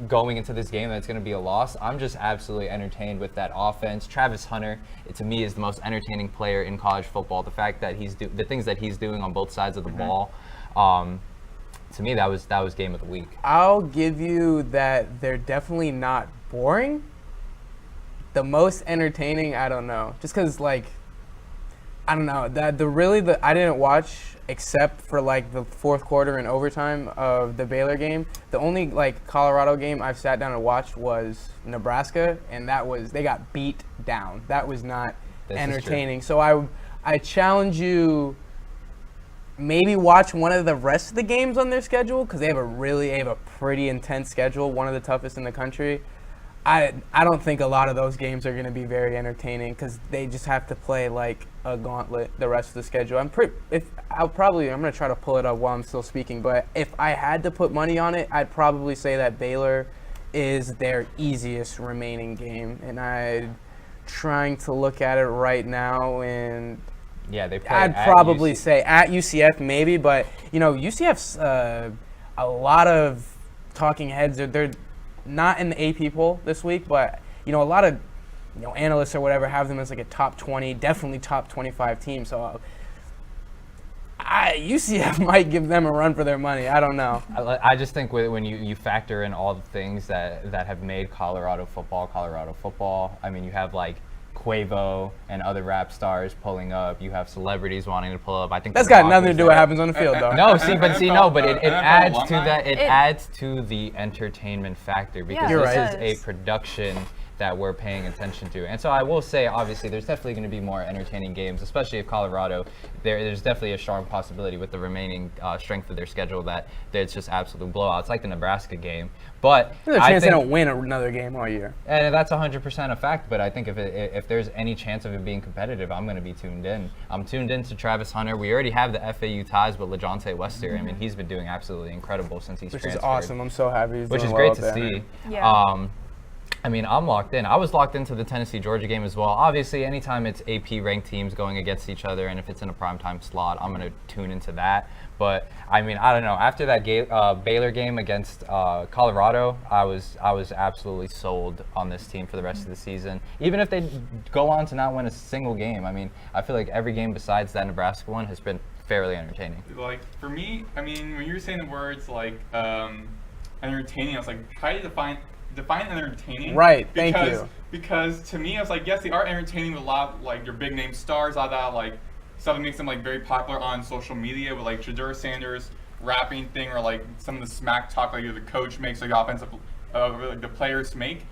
going into this game that it's going to be a loss, I'm just absolutely entertained with that offense. Travis Hunter, to me, is the most entertaining player in college football. The fact that the things that he's doing on both sides of the ball, to me, that was game of the week. I'll give you that they're definitely not boring. The most entertaining, I don't know. Just because, like, I don't know. I didn't watch except for, like, the fourth quarter and overtime of the Baylor game. The only, like, Colorado game I've sat down and watched was Nebraska, and they got beat down. That was not entertaining. So I challenge you, maybe watch one of the rest of the games on their schedule, because they have a pretty intense schedule, one of the toughest in the country. I don't think a lot of those games are going to be very entertaining because they just have to play like a gauntlet the rest of the schedule. I'm going to try to pull it up while I'm still speaking, but if I had to put money on it, I'd probably say that Baylor is their easiest remaining game, and I'm trying to look at it right now, and yeah, they play. I'd probably say at UCF maybe, but UCF's a lot of talking heads. They're not in the AP poll this week, but a lot of analysts or whatever have them as like a top 20, definitely top 25 team. So UCF might give them a run for their money. I don't know. I just think when you factor in all the things that have made Colorado football. I mean, you have like Quavo and other rap stars pulling up. You have celebrities wanting to pull up. I think that's got nothing to do with what happens on the field, though. No, but it adds to that. It adds to the entertainment factor because this is a production that we're paying attention to. And so I will say, obviously, there's definitely going to be more entertaining games, especially if Colorado, there's definitely a strong possibility with the remaining strength of their schedule that it's just absolute blowouts, like the Nebraska game. But there's a chance they don't win another game all year. And that's 100% a fact, but I think if there's any chance of it being competitive, I'm going to be tuned in. I'm tuned in to Travis Hunter. We already have the FAU ties with LeJontay Wester. I mean, he's been doing absolutely incredible since he's transferred. Which is awesome. I'm so happy he's doing well. Which is great to see. Yeah. I mean, I'm locked in. I was locked into the Tennessee-Georgia game as well. Obviously, anytime it's AP-ranked teams going against each other, and if it's in a primetime slot, I'm going to tune into that. But, I mean, I don't know. After that Baylor game against Colorado, I was absolutely sold on this team for the rest of the season. Even if they go on to not win a single game, I mean, I feel like every game besides that Nebraska one has been fairly entertaining. Like, for me, I mean, when you were saying the words, like, entertaining, I was like, how do you define entertaining? Right, thank you. Because to me, I was like, yes, they are entertaining with a lot of, like, your big name stars, all that, like, stuff that makes them, like, very popular on social media with, like, Shedeur Sanders rapping thing, or, like, some of the smack talk, like, the coach makes, like, offensive, like, the players make.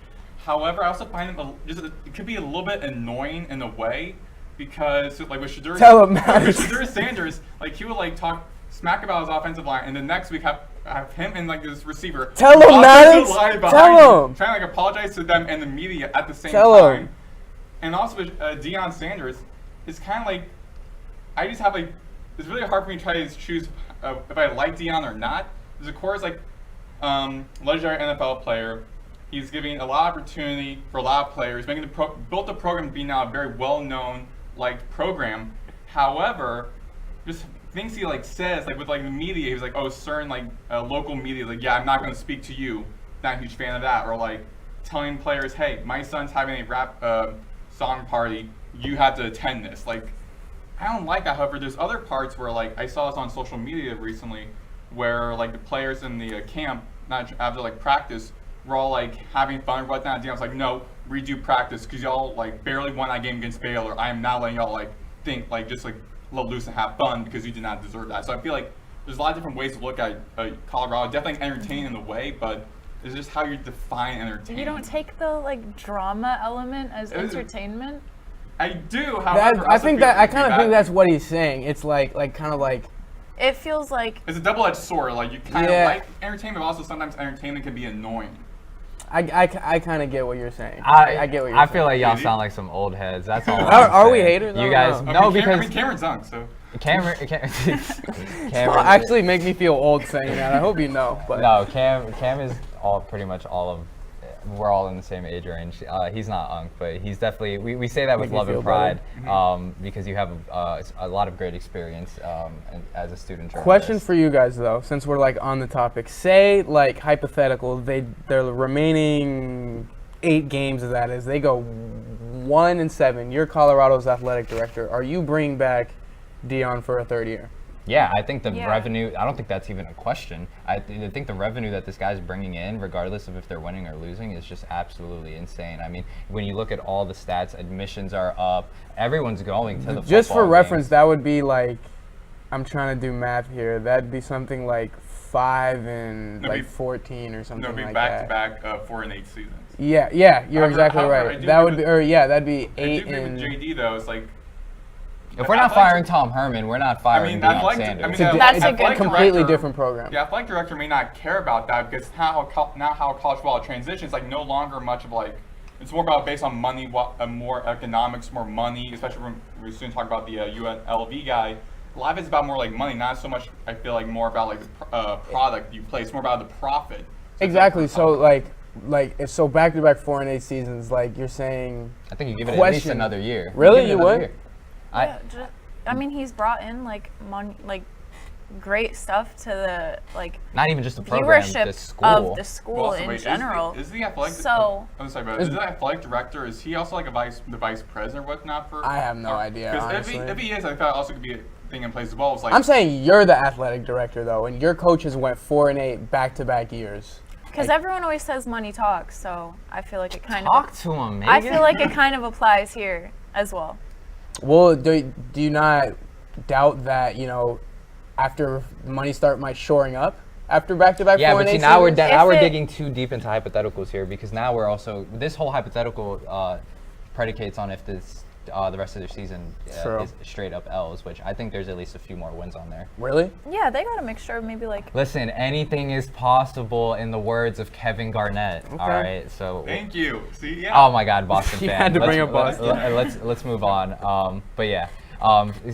However, I also find them it could be a little bit annoying in a way, because, like, with Shedeur Sanders, like, he would, like, talk smack about his offensive line, and the next week have have him and like this receiver. Tell him, Maddox. Tell him. Trying to like apologize to them and the media at the same Tell time. him. And also with Deion Sanders, it's kind of like I just have like it's really hard for me to try to choose if I like Deion or not. Because of course, like legendary NFL player, he's giving a lot of opportunity for a lot of players, making built the program to be now a very well-known like program. However, just things he like says like with like the media, he's like, oh, certain like local media, like yeah, I'm not going to speak to you. Not a huge fan of that. Or like telling players, hey, my son's having a rap song party, you have to attend this. Like, I don't like that. However, there's other parts where like I saw this on social media recently, where like the players in the camp, not after like practice, were all like having fun and whatnot. And I was like, no, redo practice because y'all like barely won that game against Baylor. I am not letting y'all like think like just like let loose and have fun because you did not deserve that. So I feel like there's a lot of different ways to look at Colorado. Definitely entertaining in the way, but it's just how you define entertainment. You don't take the like drama element as entertainment? I do. However, I think that I kind of think that's what he's saying. It's like kind of like. It feels like it's a double-edged sword. Like you kind of like entertainment, but also sometimes entertainment can be annoying. I kind of get what you're saying. I get what you're saying. I feel like y'all sound like some old heads. That's all. Are we haters? You guys? No, because Cameron's young, so. Cameron actually make me feel old saying that. I hope you know. But no, Cam is pretty much all of. We're all in the same age range. He's not Unk, but he's definitely. We say that with love and pride, because you have a lot of great experience as a student journalist. Question for you guys though, since we're like on the topic. Say like hypothetical, their remaining 8 games of that is they go 1-7. You're Colorado's athletic director. Are you bringing back Deion for a 3rd year? Yeah, I think the revenue, I don't think that's even a question. I think the revenue that this guy's bringing in, regardless of if they're winning or losing, is just absolutely insane. I mean, when you look at all the stats, admissions are up. Everyone's going to the football Just for reference, games. that would be like, I'm trying to do math here. That'd be something like 5 and 14 or something like that. Back-to-back 4 and 8 seasons. Yeah, you're exactly right. That would be, that'd be 8 and. With JD though, it's like. If we're not firing Tom Herman, we're not firing Deion Sanders. That's a good completely different program. The athletic director may not care about that because now how college football transitions, like no longer much of like, it's more about based on money, more economics, more money, especially when we soon talk about the UNLV guy. A lot of it's about more like money, not so much, I feel like more about like the product you play. It's more about the profit. So exactly. So like so back-to-back 4 and 8 seasons, like you're saying. I think you give it at least another year. Really, you would? Yeah, I mean, he's brought in like great stuff to the like. Not even just the program, viewership the school. Of the school in general. Is the athletic? So. I'm sorry, but is the athletic director? Is he also like the vice president or whatnot for? I have no idea. Because if he is, I thought also could be a thing in place as well. It's like, I'm saying you're the athletic director though, and your coaches went 4 and 8 back-to-back years. Because everyone always says money talks, so I feel like it kind of. Talk to him, man. I feel like it kind of applies here as well. Well, do you not doubt that, after money might shoring up after back-to-back 4 and 8 but see, now we're digging too deep into hypotheticals here because now we're also, this whole hypothetical predicates on if this the rest of their season is straight up L's, which I think there's at least a few more wins on there. Really? Yeah, they got a mixture of maybe like. Listen, anything is possible in the words of Kevin Garnett. Okay. All right, so. Thank you. See, yeah. Oh my God, Boston fan. You had to bring up Boston. Let's move on. But yeah.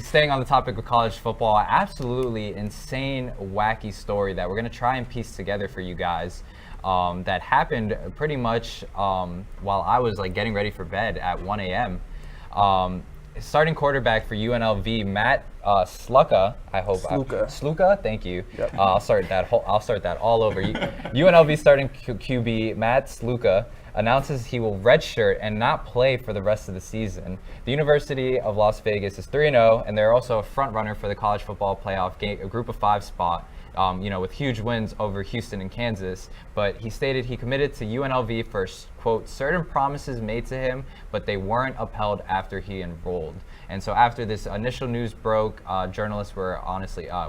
Staying on the topic of college football, absolutely insane, wacky story that we're going to try and piece together for you guys that happened pretty much while I was like getting ready for bed at 1 a.m. Starting quarterback for UNLV, Matt Sluka. I hope Sluka. Thank you. Yep. I'll start that all over. UNLV starting QB Matt Sluka announces he will redshirt and not play for the rest of the season. The University of Las Vegas is 3-0, and they're also a front runner for the college football playoff game, a group of 5 spot. With huge wins over Houston and Kansas, but he stated he committed to UNLV for, quote, certain promises made to him, but they weren't upheld after he enrolled. And so after this initial news broke, journalists were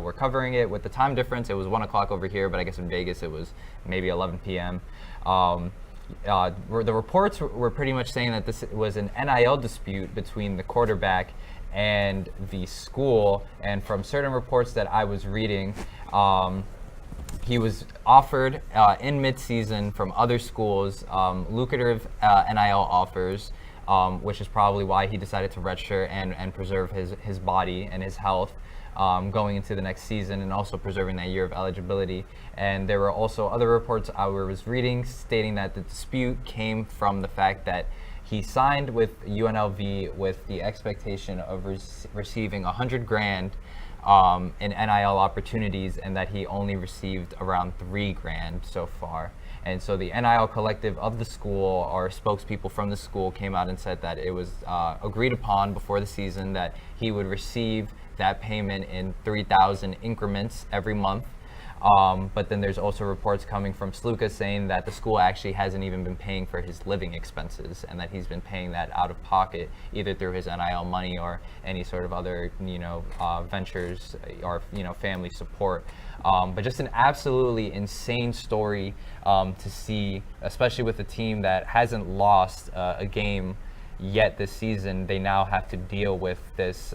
were covering it with the time difference. It was 1 o'clock over here, but I guess in Vegas it was maybe 11 p.m. The reports were pretty much saying that this was an NIL dispute between the quarterback and the school, and from certain reports that I was reading, he was offered in mid-season from other schools lucrative NIL offers, which is probably why he decided to redshirt and preserve his body and his health going into the next season, and also preserving that year of eligibility. And there were also other reports I was reading stating that the dispute came from the fact that he signed with UNLV with the expectation of receiving $100,000 in NIL opportunities, and that he only received around $3,000 so far. And so the NIL collective of the school, or spokespeople from the school, came out and said that it was agreed upon before the season that he would receive that payment in 3,000 increments every month. But then there's also reports coming from Sluka saying that the school actually hasn't even been paying for his living expenses, and that he's been paying that out of pocket, either through his NIL money or any sort of other, ventures or, family support. But just an absolutely insane story to see, especially with a team that hasn't lost a game yet this season. They now have to deal with this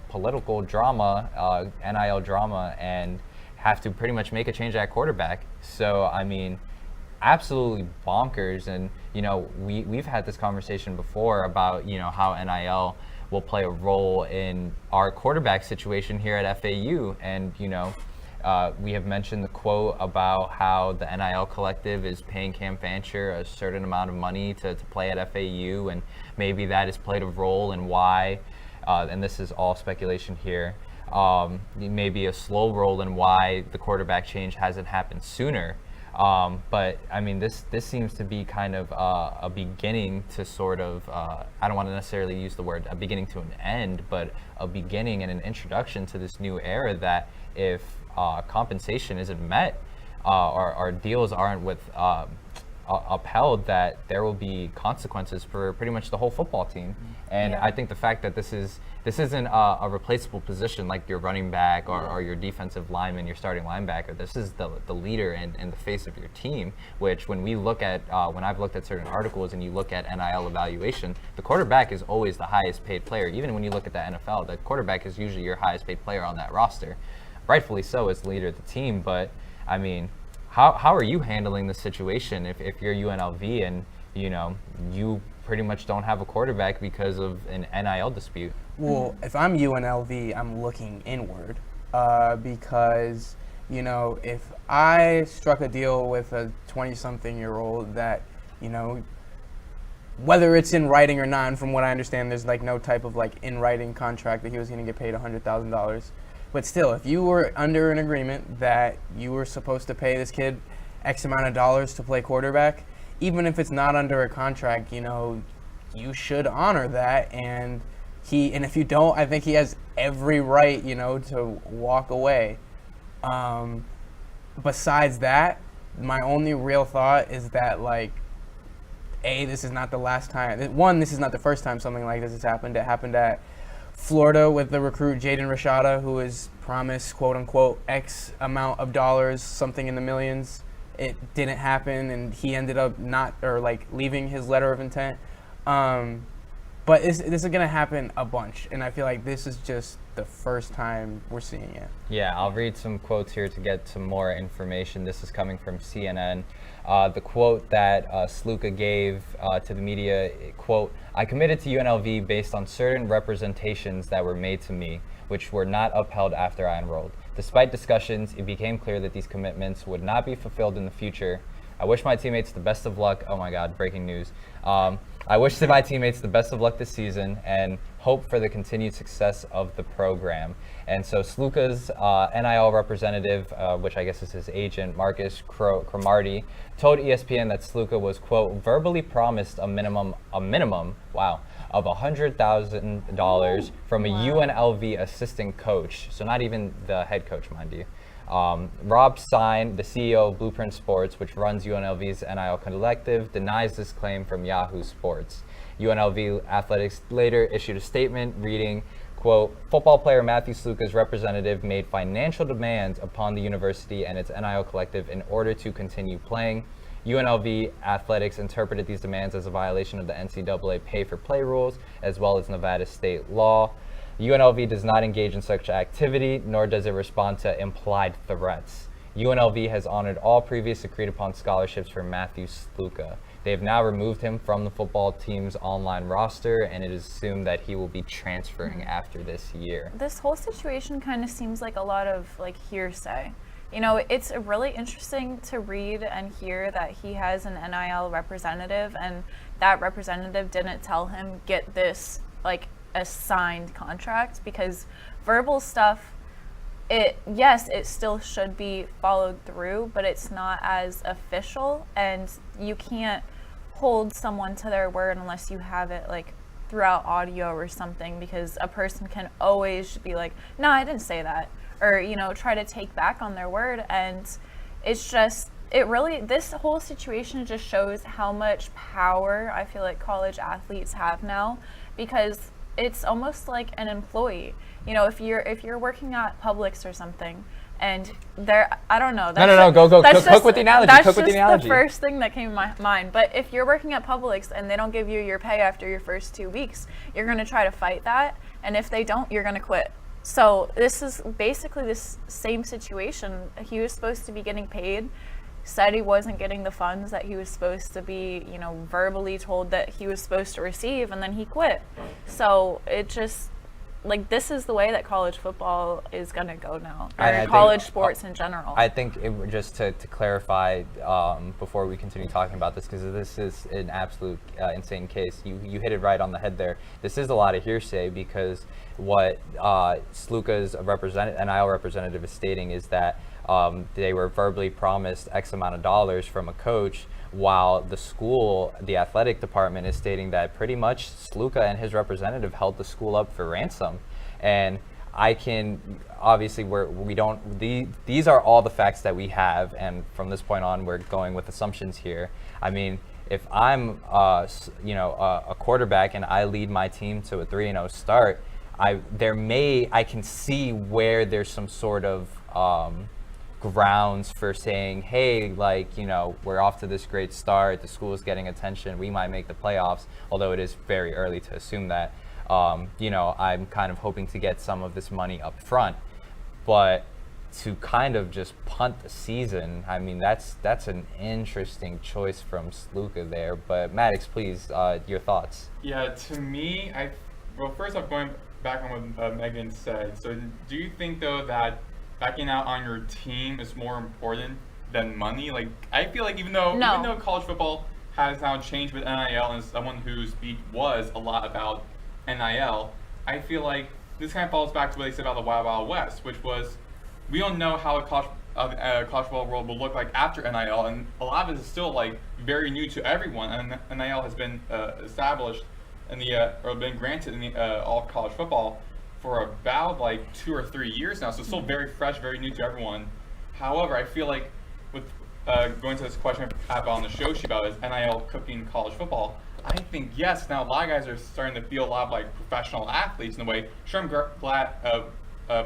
political drama, NIL drama, and have to pretty much make a change at quarterback. So, I mean, absolutely bonkers. And, we've had this conversation before about, how NIL will play a role in our quarterback situation here at FAU. And, we have mentioned the quote about how the NIL collective is paying Cam Fancher a certain amount of money to play at FAU, and maybe that has played a role in why, and this is all speculation here, maybe a slow roll in why the quarterback change hasn't happened sooner. But I mean, this seems to be kind of a beginning to sort of, I don't want to necessarily use the word a beginning to an end, but a beginning and an introduction to this new era that if compensation isn't met, or deals aren't upheld, that there will be consequences for pretty much the whole football team. And I think the fact that this isn't a replaceable position like your running back or your defensive lineman, your starting linebacker. This is the leader and the face of your team, which when we look at, when I've looked at certain articles and you look at NIL evaluation, the quarterback is always the highest paid player. Even when you look at the NFL, the quarterback is usually your highest paid player on that roster. Rightfully so, as the leader of the team. But I mean, how are you handling the situation if you're UNLV and you pretty much don't have a quarterback because of an NIL dispute? Well, if I'm UNLV, I'm looking inward because if I struck a deal with a 20-something-year-old that whether it's in writing or not, and from what I understand, there's like no type of like in writing contract that he was going to get paid $100,000. But still, if you were under an agreement that you were supposed to pay this kid X amount of dollars to play quarterback, even if it's not under a contract, you should honor that. And if you don't, I think he has every right, to walk away. Besides that, my only real thought is that, like, this is not the last time. One, this is not the first time something like this has happened. It happened at Florida with the recruit Jaden Rashada, who was promised, quote unquote, X amount of dollars, something in the millions. It didn't happen, and he ended up leaving his letter of intent. But this is going to happen a bunch, and I feel like this is just the first time we're seeing it. Yeah, I'll read some quotes here to get some more information. This is coming from CNN. The quote that Sluka gave to the media, quote, "I committed to UNLV based on certain representations that were made to me, which were not upheld after I enrolled. Despite discussions, it became clear that these commitments would not be fulfilled in the future. I wish my teammates the best of luck." Oh my God, breaking news. "I wish my teammates the best of luck this season and hope for the continued success of the program." And so Sluka's NIL representative, which I guess is his agent, Marcus Cromartie, told ESPN that Sluka was, quote, verbally promised a minimum, wow, of $100,000 from a UNLV assistant coach. So not even the head coach, mind you. Rob Stein, the CEO of Blueprint Sports, which runs UNLV's NIL collective, denies this claim from Yahoo Sports. UNLV Athletics later issued a statement reading, quote, "Football player Matthew Sluka's representative made financial demands upon the university and its NIL collective in order to continue playing. UNLV Athletics interpreted these demands as a violation of the NCAA pay-for-play rules, as well as Nevada state law. UNLV does not engage in such activity, nor does it respond to implied threats." UNLV has honored all previous agreed upon scholarships for Matthew Sluka. They have now removed him from the football team's online roster, and it is assumed that he will be transferring after this year. This whole situation kind of seems like a lot of like hearsay. You know, it's really interesting to read and hear that he has an NIL representative, and that representative didn't tell him get this like a signed contract, because verbal stuff, it still should be followed through, but it's not as official, and you can't hold someone to their word unless you have it like throughout audio or something, because a person can always be like, no, I didn't say that, or, you know, try to take back on their word. And it's just, this whole situation just shows how much power I feel like college athletes have now, because it's almost like an employee. You know, if you're working at Publix or something, and I don't know. No, go. Cook with the analogy. That's Cook with the analogy. the first thing that came to my mind. But if you're working at Publix and they don't give you your pay after your first 2 weeks, you're going to try to fight that. And if they don't, you're going to quit. So this is basically this same situation. He was supposed to be getting paid, said he wasn't getting the funds that he was supposed to be, you know, verbally told that he was supposed to receive, and then he quit. So it just, like, this is the way that college football is going to go now, or college sports in general. I think just to clarify before we continue talking about this, because this is an absolute insane case. You hit it right on the head there. This is a lot of hearsay, because what Sluka's NIL representative is stating is that they were verbally promised X amount of dollars from a coach, while the school, the athletic department, is stating that pretty much Sluka and his representative held the school up for ransom. And I can, obviously, these are all the facts that we have, and from this point on, we're going with assumptions here. I mean, if I'm, a quarterback and I lead my team to a 3-0 start, I can see where there's some sort of grounds for saying, hey, like, you know, we're off to this great start, the school is getting attention, we might make the playoffs, although it is very early to assume that. I'm kind of hoping to get some of this money up front, but to kind of just punt the season, I mean, that's an interesting choice from Sluka there. But Maddox, please, your thoughts. Yeah, to me, first off, going back on what Megan said, so do you think, though, that backing out on your team is more important than money? Like, I feel like even though college football has now changed with NIL, and someone whose speak was a lot about NIL, I feel like this kind of falls back to what they said about the Wild Wild West, which was, we don't know how a college football world will look like after NIL, and a lot of it is still like very new to everyone, and NIL has been established in or been granted in all of college football for about like 2 or 3 years now, so it's still very fresh, very new to everyone. However, I feel like with going to this question I have on the show sheet about is NIL cooking college football, I think yes, now a lot of guys are starting to feel a lot of like professional athletes in a way. Sure, I'm glad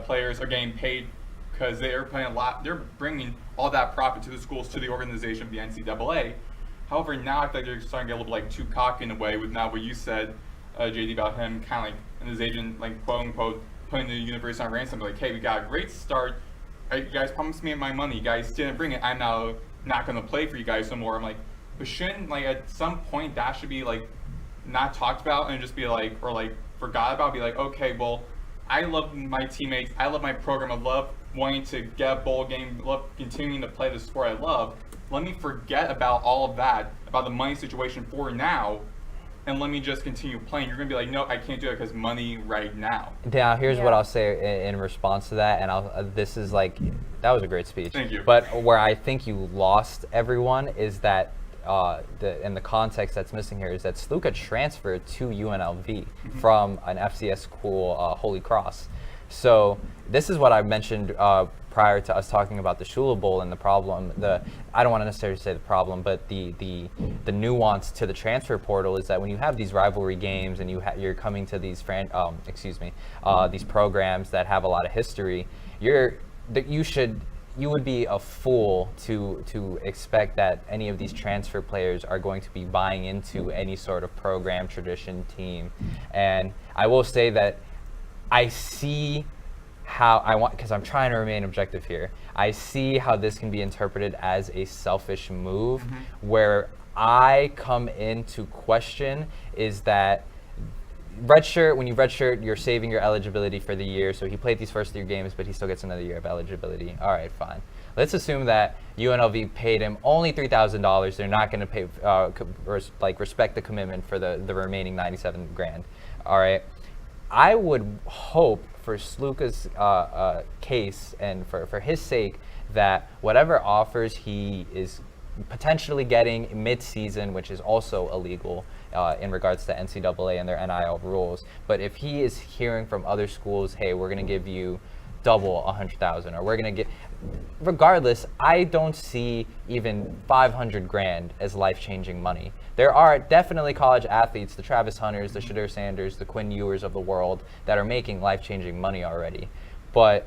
players are getting paid because they're playing a lot, they're bringing all that profit to the schools, to the organization of the NCAA. However, now I think they're starting to get a little like too cocky in a way with now what you said, JD, about him kind of like, and his agent, like, quote unquote, putting the university on ransom, like, hey, we got a great start. You guys promised me my money. You guys didn't bring it. I'm now not going to play for you guys no more. I'm like, but shouldn't, like, at some point that should be, like, not talked about and just be like, or like, forgot about, be like, okay, well, I love my teammates. I love my program. I love wanting to get a bowl game, love continuing to play the sport I love. Let me forget about all of that, about the money situation for now, and let me just continue playing. You're going to be like, no, I can't do it because money right now. Now, here's what I'll say in response to that, and this is like, that was a great speech. Thank you. But where I think you lost everyone is that, in the context that's missing here, is that Sluka transferred to UNLV from an FCS school, Holy Cross. So this is what I mentioned prior to us talking about the Shula Bowl and the problem. I don't want to necessarily say the problem, but the nuance to the transfer portal is that when you have these rivalry games and you're coming to these these programs that have a lot of history, you would be a fool to expect that any of these transfer players are going to be buying into any sort of program, tradition, team. And I will say that I see how because I'm trying to remain objective here. I see how this can be interpreted as a selfish move. Where I come into question is that redshirt, when you redshirt, you're saving your eligibility for the year. So he played these first 3 games, but he still gets another year of eligibility. All right, fine. Let's assume that UNLV paid him only $3,000. They're not going to pay, respect the commitment for the remaining 97 grand. All right. I would hope for Sluka's case and for his sake that whatever offers he is potentially getting mid-season, which is also illegal in regards to NCAA and their NIL rules. But if he is hearing from other schools, hey, we're going to give you double 100,000, or we're going to get, regardless, I don't see even 500 grand as life-changing money. There are definitely college athletes, the Travis Hunters, the Shadur Sanders, the Quinn Ewers of the world, that are making life-changing money already. But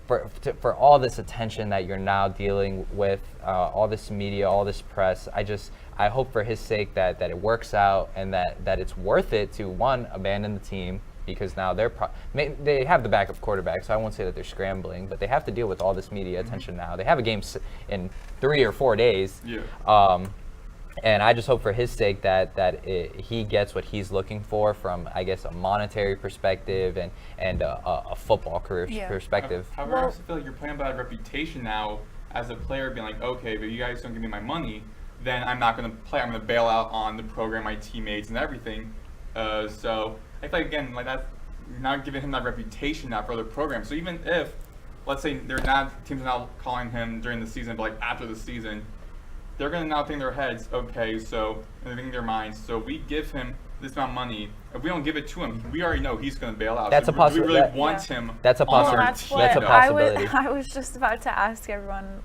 for all this attention that you're now dealing with, all this media, all this press, I hope for his sake that it works out and that it's worth it to, one, abandon the team, because now they have the backup quarterback, so I won't say that they're scrambling, but they have to deal with all this media attention now. They have a game in 3 or 4 days. Yeah. And I just hope for his sake that he gets what he's looking for from, I guess, a monetary perspective and a football career perspective. However, I also feel like you're playing by a reputation now as a player, being like, okay, but you guys don't give me my money, then I'm not going to play. I'm going to bail out on the program, my teammates, and everything. So I feel like, again, like that, you're not giving him that reputation now for other programs. So even if, let's say, teams are now calling him during the season, but like after the season, they're going to now think in their heads, okay, so, and they're thinking in their minds, so we give him this amount of money. If we don't give it to him, we already know he's going to bail out. That's so a possibility. We really want him. That's a possibility. That's a possibility. I was just about to ask everyone,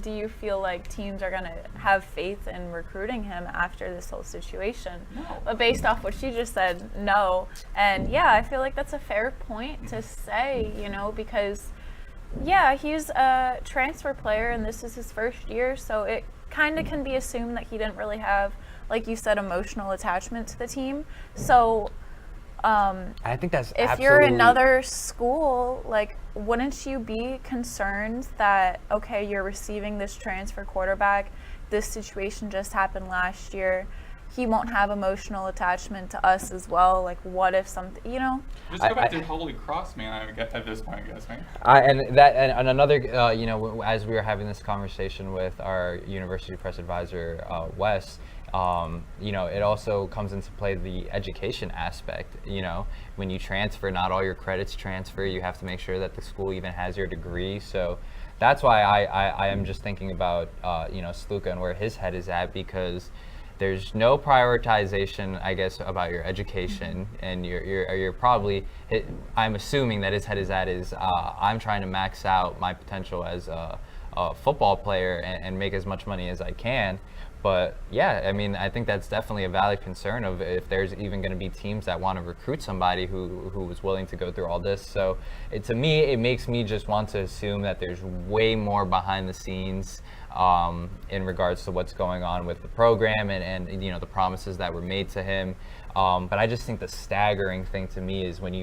do you feel like teams are going to have faith in recruiting him after this whole situation? No. But based off what she just said, no. And yeah, I feel like that's a fair point to say, because yeah, he's a transfer player and this is his first year, so it kind of can be assumed that he didn't really have, like you said, emotional attachment to the team. So I think that's if you're another school, like, wouldn't you be concerned that, okay, you're receiving this transfer quarterback, this situation just happened last year, he won't have emotional attachment to us as well, like, what if something, Just go back to Holy Cross, man, at this point, I guess, man. And another, as we were having this conversation with our university press advisor, Wes, it also comes into play the education aspect. When you transfer, not all your credits transfer. You have to make sure that the school even has your degree. So that's why I am just thinking about, Sluka and where his head is at, because there's no prioritization, I guess, about your education, and you're probably, I'm assuming that his head is at I'm trying to max out my potential as a football player and make as much money as I can. But yeah, I mean, I think that's definitely a valid concern of if there's even going to be teams that want to recruit somebody who was willing to go through all this. So to me, it makes me just want to assume that there's way more behind the scenes in regards to what's going on with the program and the promises that were made to him. But I just think the staggering thing to me is when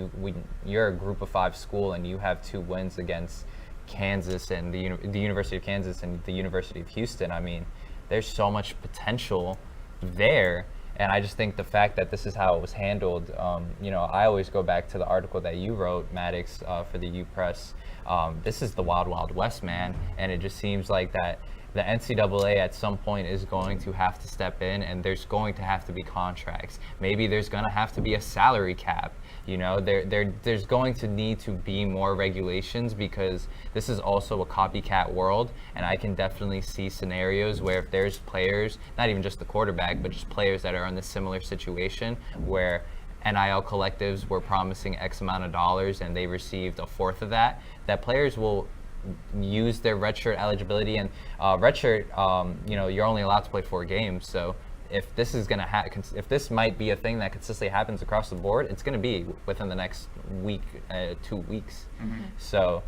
you're a Group of 5 school and you have 2 wins against Kansas and the University of Kansas and the University of Houston. I mean, there's so much potential there. And I just think the fact that this is how it was handled, I always go back to the article that you wrote, Maddox, for the UPress. This is the Wild Wild West, man. And it just seems like that the NCAA at some point is going to have to step in, and there's going to have to be contracts. Maybe there's going to have to be a salary cap. There's going to need to be more regulations, because this is also a copycat world, and I can definitely see scenarios where if there's players, not even just the quarterback, but just players that are in a similar situation where NIL collectives were promising X amount of dollars and they received a fourth of that players will use their redshirt eligibility, and redshirt, you're only allowed to play 4 games. So if this is going to if this might be a thing that consistently happens across the board, it's going to be within the next week, 2 weeks. Mm-hmm. So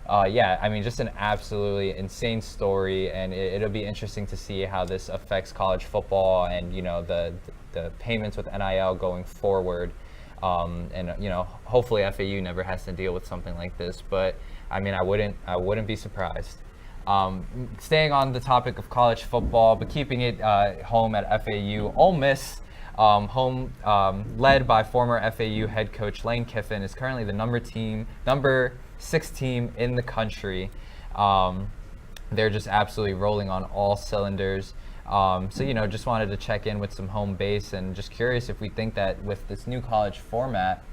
I mean, just an absolutely insane story, and it'll be interesting to see how this affects college football and the payments with NIL going forward. And hopefully FAU never has to deal with something like this. But I mean, I wouldn't be surprised. Staying on the topic of college football, but keeping it home at FAU, Ole Miss, led by former FAU head coach Lane Kiffin, is currently the number 6 team in the country. They're just absolutely rolling on all cylinders. So just wanted to check in with some home base, and just curious if we think that with this new college format,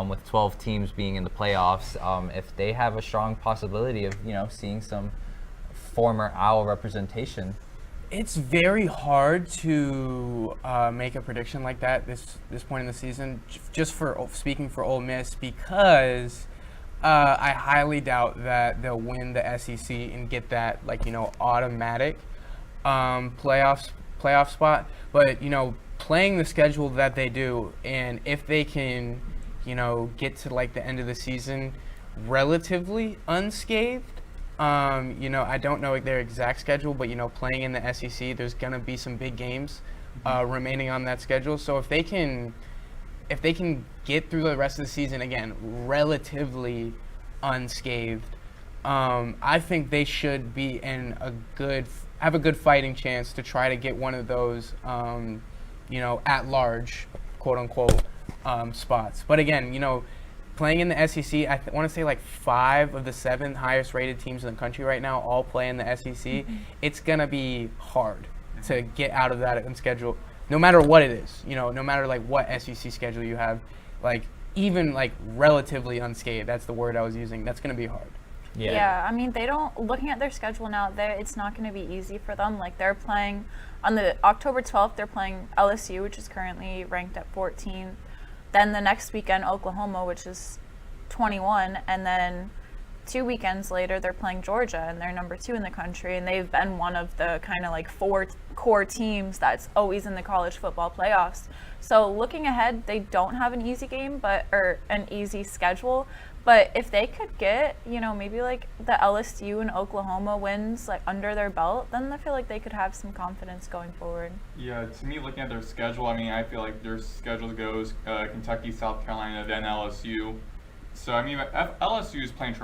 with 12 teams being in the playoffs, if they have a strong possibility of seeing some former Owl representation. It's very hard to make a prediction like that this point in the season, just for speaking for Ole Miss, because I highly doubt that they'll win the SEC and get that automatic playoff spot. But playing the schedule that they do, and if they can get to the end of the season relatively unscathed. I don't know their exact schedule, but playing in the SEC, there's gonna be some big games remaining on that schedule. So if they can get through the rest of the season again relatively unscathed, I think they should be in have a good fighting chance to try to get one of those at large, quote unquote, spots. But again, playing in the SEC, I want to say 5 of the 7 highest rated teams in the country right now all play in the SEC. Mm-hmm. It's going to be hard to get out of that schedule, no matter what it is, no matter what SEC schedule you have, even relatively unscathed, that's the word I was using, that's going to be hard. Yeah, I mean, looking at their schedule now, it's not going to be easy for them. They're playing, on the October 12th, they're playing LSU, which is currently ranked at 14. Then the next weekend, Oklahoma, which is 21, and then 2 weekends later, they're playing Georgia, and they're number 2 in the country, and they've been one of the kind of 4 core teams that's always in the college football playoffs. So looking ahead, they don't have an easy game, or an easy schedule, but if they could get, maybe the LSU and Oklahoma wins under their belt, then I feel like they could have some confidence going forward. Yeah, to me, looking at their schedule, I feel like their schedule goes Kentucky, South Carolina, then LSU. So LSU is playing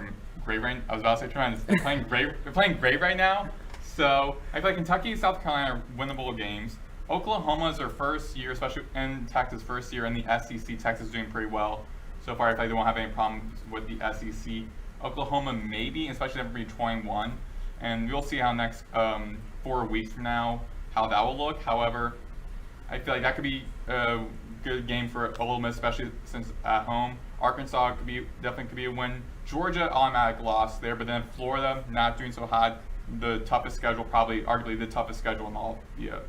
great right. I was about to say tremendous. They're playing great. They're playing great right now. So I feel like Kentucky, South Carolina are winnable games. Oklahoma is their first year, especially in Texas' first year in the SEC. Texas is doing pretty well so far. I feel like they won't have any problems with the SEC. Oklahoma maybe, especially after being 21, and we'll see how next 4 weeks from now how that will look. However, I feel like that could be a good game for Ole Miss, especially since at home. Arkansas definitely could be a win. Georgia, automatic loss there, but then Florida not doing so hot. The toughest schedule, probably arguably the toughest schedule in all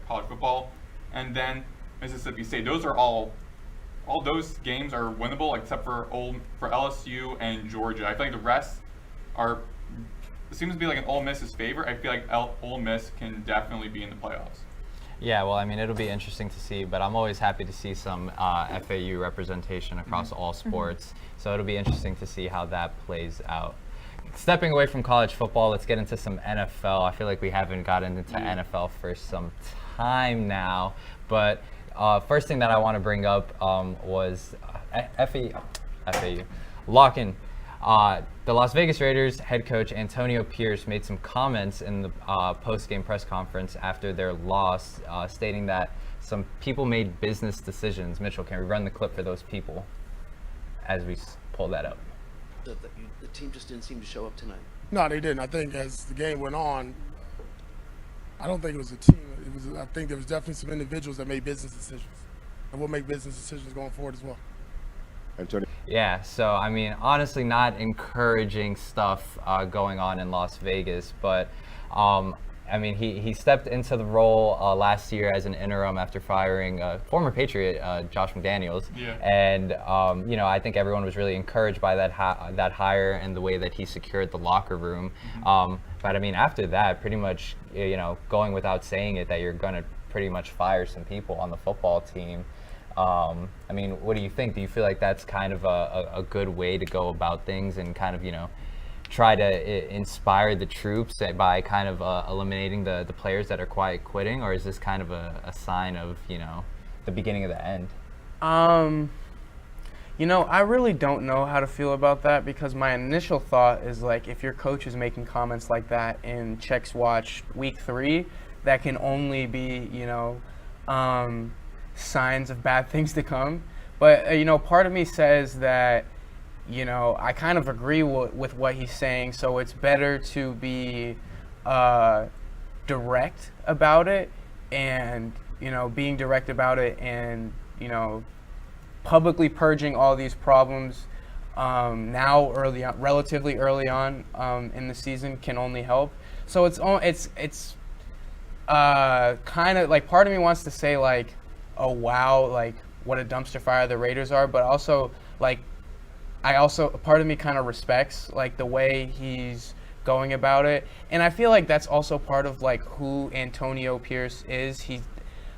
college football. And then Mississippi State. Those are all those games are winnable except for LSU and Georgia. I feel like the rest it seems to be an Ole Miss's favor. I feel like Ole Miss can definitely be in the playoffs. Yeah, well, it'll be interesting to see, but I'm always happy to see some FAU representation across all sports. So it'll be interesting to see how that plays out. Stepping away from college football, let's get into some NFL. I feel like we haven't gotten into NFL for some time now, but first thing that I want to bring up was FAU. Lock-in. The Las Vegas Raiders head coach Antonio Pierce made some comments in the post-game press conference after their loss, stating that some people made business decisions. Mitchell, can we run the clip for those people as we pull that up? The team just didn't seem to show up tonight. No, they didn't. I think as the game went on, I don't think it was a team. I think there was definitely some individuals that made business decisions, and will make business decisions going forward as well. Antonio. Yeah, so honestly, not encouraging stuff going on in Las Vegas, but he stepped into the role last year as an interim after firing former Patriot Josh McDaniels. Yeah. And I think everyone was really encouraged by that hire and the way that he secured the locker room. But after that, pretty much going without saying it that you're going to pretty much fire some people on the football team. What do you think? Do you feel like that's kind of a good way to go about things and kind of, try to inspire the troops by kind of eliminating the players that are quiet quitting? Or is this kind of a sign of, the beginning of the end? You know, I really don't know how to feel about that because my initial thought is like if your coach is making comments like that in Checks Watch week 3, that can only be, signs of bad things to come. But, part of me says that, I kind of agree with what he's saying. So it's better to be direct about it and, being direct about it and, publicly purging all these problems now relatively early on in the season can only help. So it's kind of like part of me wants to say like, oh wow, like what a dumpster fire the Raiders are, but also like part of me kind of respects like the way he's going about it, and I feel like that's also part of like who Antonio Pierce is. He's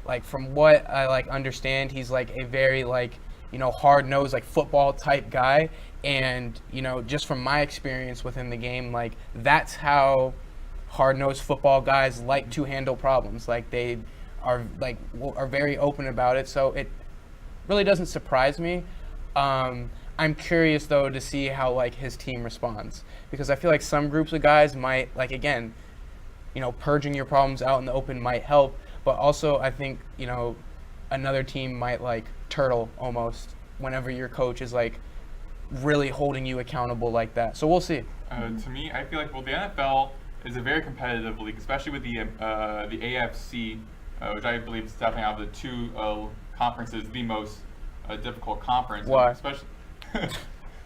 like, from what I like understand, he's like a very like hard-nosed like football type guy, and just from my experience within the game, like that's how hard-nosed football guys like to handle problems. Like they are very open about it, so it really doesn't surprise me. I'm curious though to see how like his team responds, because I feel like some groups of guys might like, again, purging your problems out in the open might help, but also I think another team might like turtle almost whenever your coach is like really holding you accountable like that. So we'll see. To me, I feel like the NFL is a very competitive league, especially with the AFC, which I believe is definitely out of the two conferences the most difficult conference. Why? Especially.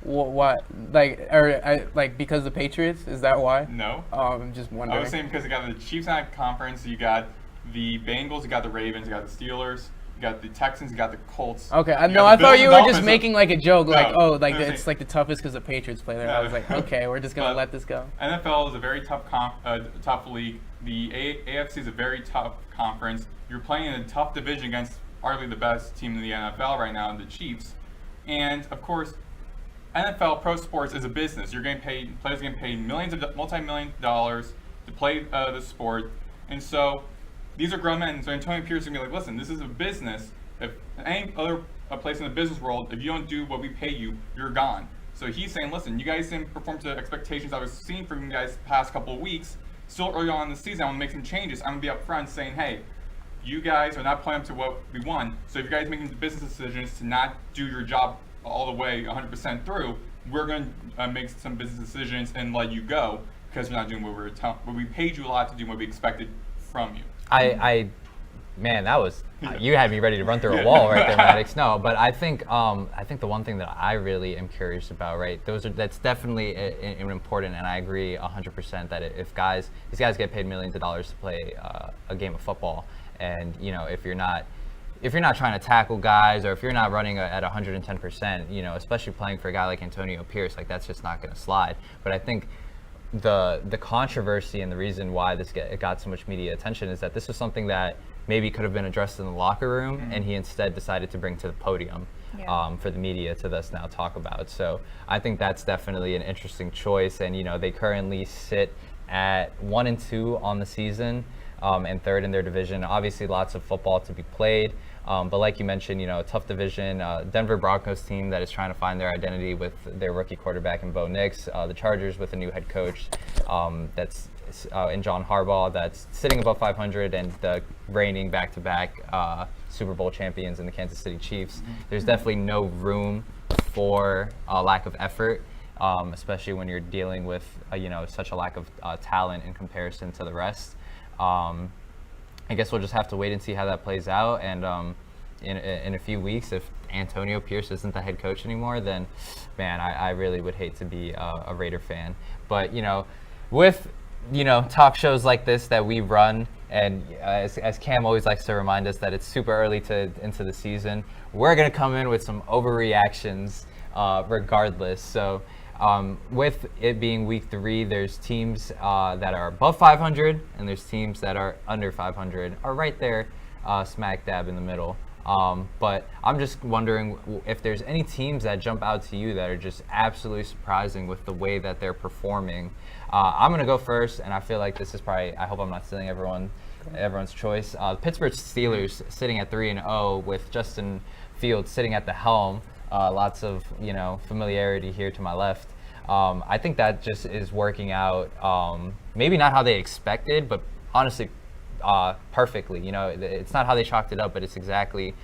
What? Like because the Patriots? Is that why? No. I'm just wondering. I was saying because you got the Chiefs in that conference, you got the Bengals, you got the Ravens, you got the Steelers, you got the Texans, you got the Colts. Okay, I thought you were just making like a joke, like, no, it's like the toughest because the Patriots play there. No. I was like, okay, we're just gonna let this go. NFL is a very tough league. The AFC is a very tough conference. You're playing in a tough division against arguably the best team in the NFL right now, the Chiefs. And of course, NFL pro sports is a business. You're getting paid. Players are getting paid multi-million dollars to play the sport, and so these are grown men. So Antonio Pierce is gonna be like, listen, this is a business. If any other place in the business world, if you don't do what we pay you, you're gone. So he's saying, listen, you guys didn't perform to expectations I was seeing from you guys the past couple of weeks. Still early on in the season, I want to make some changes. I'm gonna be upfront saying, hey, you guys are not playing up to what we want. So if you guys are making the business decisions to not do your job all the way 100% through, we're going to make some business decisions and let you go because you're not doing what we paid you a lot to do, what we expected from you. Man, that was you had me ready to run through a wall right there, Maddox. No, but I think the one thing that I really am curious about, right? That's definitely important, and I agree 100% that if these guys get paid millions of dollars to play a game of football, and if you're not trying to tackle guys, or if you're not running at 110%, especially playing for a guy like Antonio Pierce, like that's just not going to slide. But I think the controversy and the reason why it got so much media attention is that this was something that maybe could have been addressed in the locker room, and he instead decided to bring to the podium for the media to thus now talk about. So I think that's definitely an interesting choice, and they currently sit at 1-2 on the season. And third in their division. Obviously, lots of football to be played. But like you mentioned, a tough division. Denver Broncos team that is trying to find their identity with their rookie quarterback in Bo Nix. The Chargers with a new head coach that's in John Harbaugh, that's sitting above 500, and the reigning back-to-back Super Bowl champions in the Kansas City Chiefs. There's definitely no room for a lack of effort, especially when you're dealing with such a lack of talent in comparison to the rest. I guess we'll just have to wait and see how that plays out. And in a few weeks, if Antonio Pierce isn't the head coach anymore, then, man, I really would hate to be a Raider fan. But, with, talk shows like this that we run, and as Cam always likes to remind us that it's super early into the season, we're going to come in with some overreactions regardless. So with it being week 3, there's teams that are above 500, and there's teams that are under 500, are right there smack dab in the middle. But I'm just wondering if there's any teams that jump out to you that are just absolutely surprising with the way that they're performing. I'm going to go first, and I feel like this is probably, I hope I'm not stealing everyone's choice. Pittsburgh Steelers sitting at 3-0 with Justin Fields sitting at the helm. lots of familiarity here to my left. I think that just is working out. Maybe not how they expected, but honestly, perfectly. It's not how they chalked it up, but it's exactly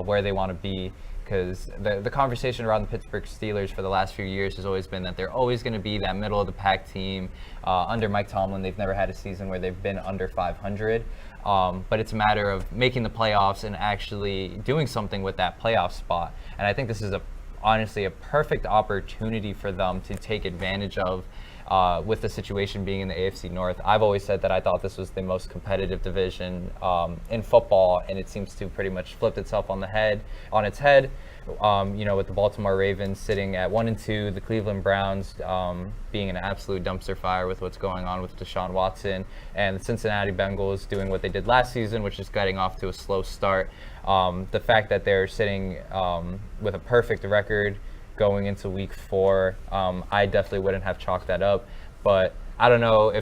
where they want to be. Because the conversation around the Pittsburgh Steelers for the last few years has always been that they're always going to be that middle of the pack team. Under Mike Tomlin, they've never had a season where they've been under 500. But it's a matter of making the playoffs and actually doing something with that playoff spot. And I think this is honestly a perfect opportunity for them to take advantage of. With the situation being in the AFC North. I've always said that I thought this was the most competitive division in football, and it seems to pretty much flipped itself on its head. With the Baltimore Ravens sitting at 1-2, the Cleveland Browns being an absolute dumpster fire with what's going on with Deshaun Watson, and the Cincinnati Bengals doing what they did last season, which is getting off to a slow start. The fact that they're sitting with a perfect record going into week 4, I definitely wouldn't have chalked that up, but I don't know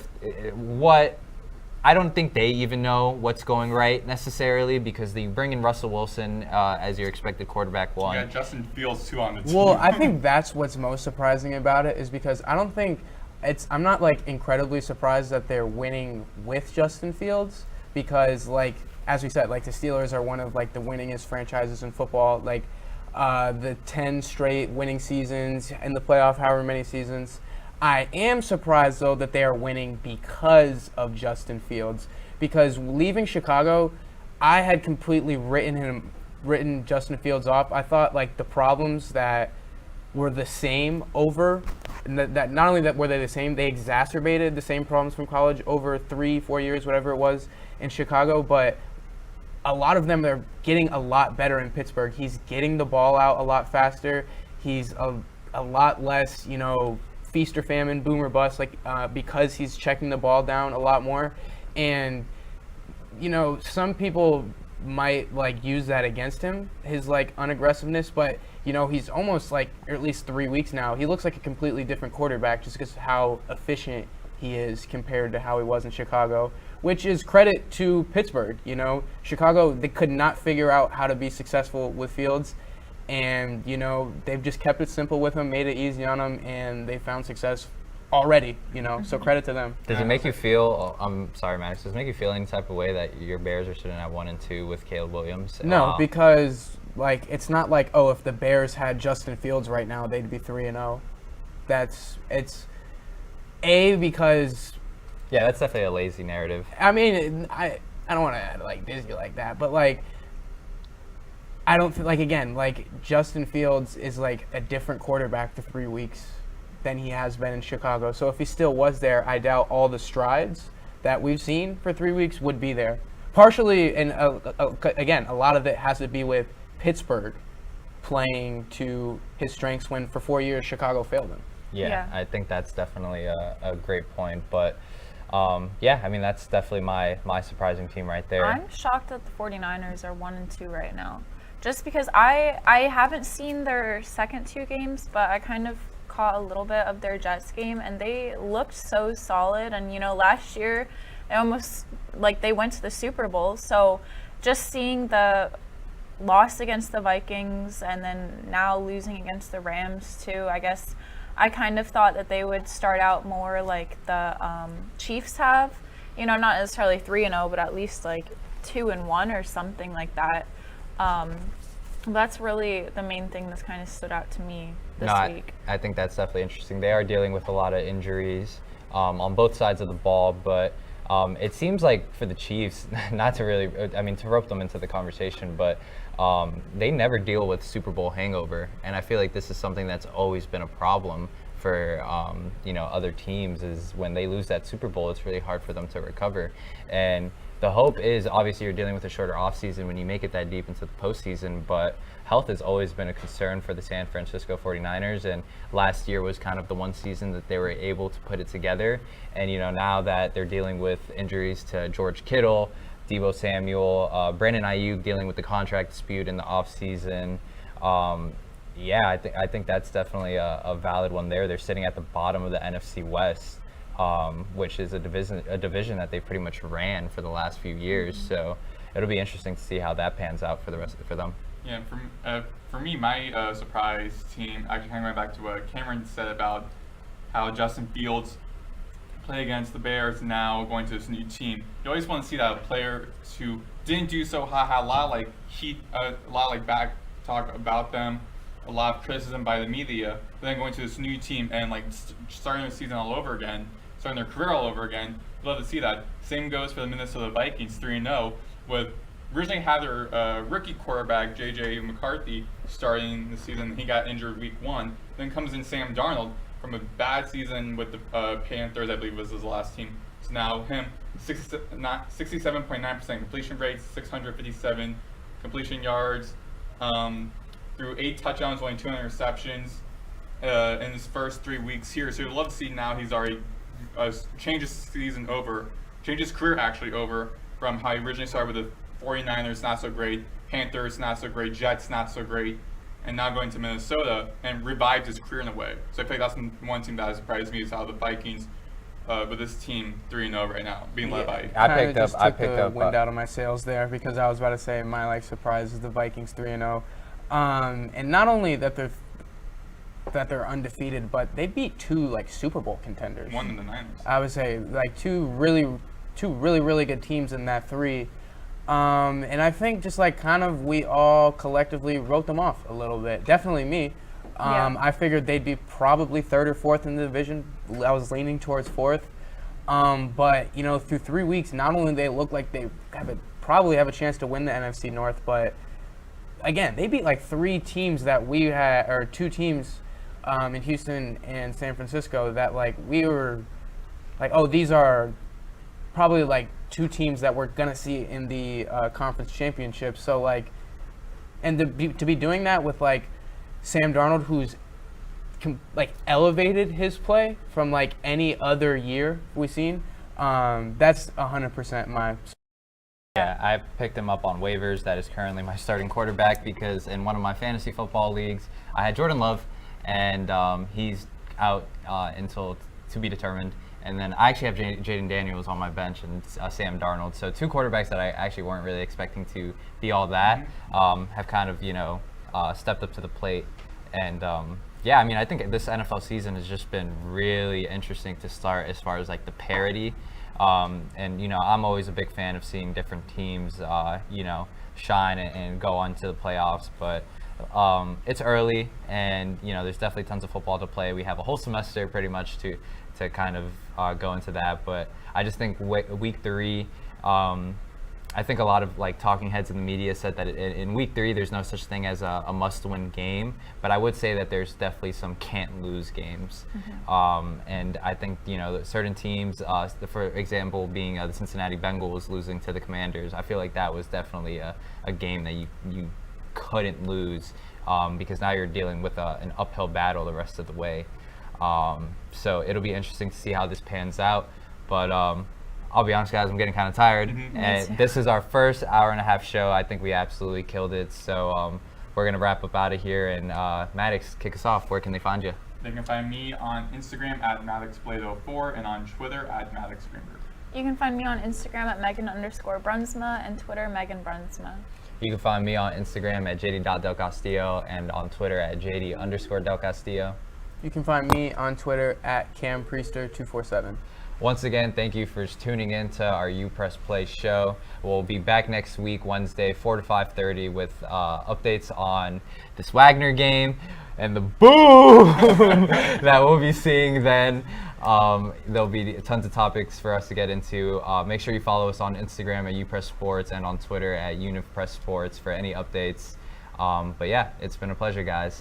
I don't think they even know what's going right necessarily, because you bring in Russell Wilson as your expected quarterback one. You got Justin Fields too on the team. Well, I think that's what's most surprising about it, is because I'm not like incredibly surprised that they're winning with Justin Fields, because as we said, the Steelers are one of the winningest franchises in football. The 10 straight winning seasons in the playoff, however many seasons. I am surprised, though, that they are winning because of Justin Fields. Because leaving Chicago, I had completely written Justin Fields off. I thought the problems that were the same and that not only that were they the same, they exacerbated the same problems from college over 3-4 years, whatever it was, in Chicago. But a lot of them are getting a lot better in Pittsburgh. He's getting the ball out a lot faster. He's a lot less, feast or famine, boom or bust, because he's checking the ball down a lot more. And, some people might use that against him, his unaggressiveness, but he's almost or at least 3 weeks now, he looks like a completely different quarterback just because of how efficient he is compared to how he was in Chicago, which is credit to Pittsburgh. Chicago, they could not figure out how to be successful with Fields, and they've just kept it simple with him, made it easy on him, and they found success already. So credit to them. Does it make you feel? I'm sorry, Maddox. Does it make you feel any type of way that your Bears are sitting at 1-2 with Caleb Williams? No, because it's not if the Bears had Justin Fields right now, they'd be 3-0. Because yeah, that's definitely a lazy narrative. I mean, I don't want to add Disney like that, but I don't feel again, Justin Fields is a different quarterback for 3 weeks than he has been in Chicago. So if he still was there, I doubt all the strides that we've seen for 3 weeks would be there. Partially, and again, a lot of it has to be with Pittsburgh playing to his strengths when for 4 years Chicago failed him. Yeah, I think that's definitely a great point. But, that's definitely my surprising team right there. I'm shocked that the 49ers are 1-2 right now. Just because I haven't seen their second 2 games, but I kind of caught a little bit of their Jets game, and they looked so solid. And, last year, it almost they went to the Super Bowl. So just seeing the loss against the Vikings and then now losing against the Rams, too, I guess I kind of thought that they would start out more like the Chiefs have, not necessarily 3-0, but at least 2-1 or something like that. That's really the main thing that's kind of stood out to me this week. I think that's definitely interesting. They are dealing with a lot of injuries on both sides of the ball, but it seems like for the Chiefs, not to really, to rope them into the conversation, but they never deal with Super Bowl hangover, and I feel like this is something that's always been a problem for other teams. Is when they lose that Super Bowl, it's really hard for them to recover. And the hope is obviously you're dealing with a shorter offseason when you make it that deep into the postseason, but health has always been a concern for the San Francisco 49ers, and last year was kind of the one season that they were able to put it together. And now that they're dealing with injuries to George Kittle, Deebo Samuel, Brandon Ayuk dealing with the contract dispute in the offseason. I think that's definitely a valid one there. They're sitting at the bottom of the NFC West, which is a division that they pretty much ran for the last few years. So it'll be interesting to see how that pans out for them. Yeah, for me, my surprise team, actually kind of going back to what Cameron said about how Justin Fields played against the Bears, now going to this new team. You always want to see that players who didn't do so hot, had a lot of like heat, a lot of like back talk about them, a lot of criticism by the media, but then going to this new team and like starting the season all over again, starting their career all over again. Love to see that. Same goes for the Minnesota Vikings, 3-0, with originally had their rookie quarterback, J.J. McCarthy, starting the season. He got injured week 1. Then comes in Sam Darnold from a bad season with the Panthers, I believe was his last team. So now him, 67.9% completion rate, 657 completion yards, through 8 touchdowns, only 2 interceptions in his first 3 weeks here. So you'd love to see now he's already changed his career actually over from how he originally started with the 49ers, not so great, Panthers, not so great, Jets, not so great, and now going to Minnesota and revived his career in a way. So I think that's one team that surprised me is how the Vikings, with this team 3-0 right now, being led by. I picked up wind out of my sails there because I was about to say my surprise is the Vikings 3-0, and not only that they're undefeated, but they beat 2 Super Bowl contenders. One in the Niners. I would say two really good teams in that 3. And I think just we all collectively wrote them off a little bit. Definitely me. I figured they'd be probably 3rd or 4th in the division. I was leaning towards 4th. But through 3 weeks, not only they look like they probably have a chance to win the NFC North, but again, they beat 3 teams that we had, or 2 teams in Houston and San Francisco that we were these are probably 2 teams that we're gonna see in the conference championship. So and to be doing that with Sam Darnold, who's elevated his play from any other year we've seen, that's 100% my. Yeah, I picked him up on waivers. That is currently my starting quarterback because in one of my fantasy football leagues, I had Jordan Love, and he's out until to be determined. And then I actually have Jaden Daniels on my bench and Sam Darnold. So 2 quarterbacks that I actually weren't really expecting to be all that have kind of, stepped up to the plate. And yeah, I mean, I think this NFL season has just been really interesting to start as far as the parity. And, I'm always a big fan of seeing different teams, shine and go on to the playoffs. But it's early and, there's definitely tons of football to play. We have a whole semester pretty much to kind of go into that, but I just think week 3, I think a lot of talking heads in the media said that in week 3 there's no such thing as a must-win game, but I would say that there's definitely some can't-lose games. And I think certain teams, for example being the Cincinnati Bengals losing to the Commanders, I feel like that was definitely a game that you couldn't lose, because now you're dealing with an uphill battle the rest of the way. So it'll be interesting to see how this pans out, but I'll be honest, guys, I'm getting kind of tired. And this is our first hour-and-a-half show. I think we absolutely killed it. So we're gonna wrap up out of here. And Maddox, kick us off. Where can they find you? They can find me on Instagram at MaddoxBlade04 and on Twitter at Maddox Greenberg. You can find me on Instagram at Megan_Bruinsma and Twitter Megan Bruinsma. You can find me on Instagram at jd.delcastillo and on Twitter at jd_Delcastillo. You can find me on Twitter at CamPriester247. Once again, thank you for tuning in to our UPress Play show. We'll be back next week, Wednesday, 4 to 5:30, with updates on this Wagner game and the boom that we'll be seeing then. There'll be tons of topics for us to get into. Make sure you follow us on Instagram at UPress Sports and on Twitter at UniPress Sports for any updates. But yeah, it's been a pleasure, guys.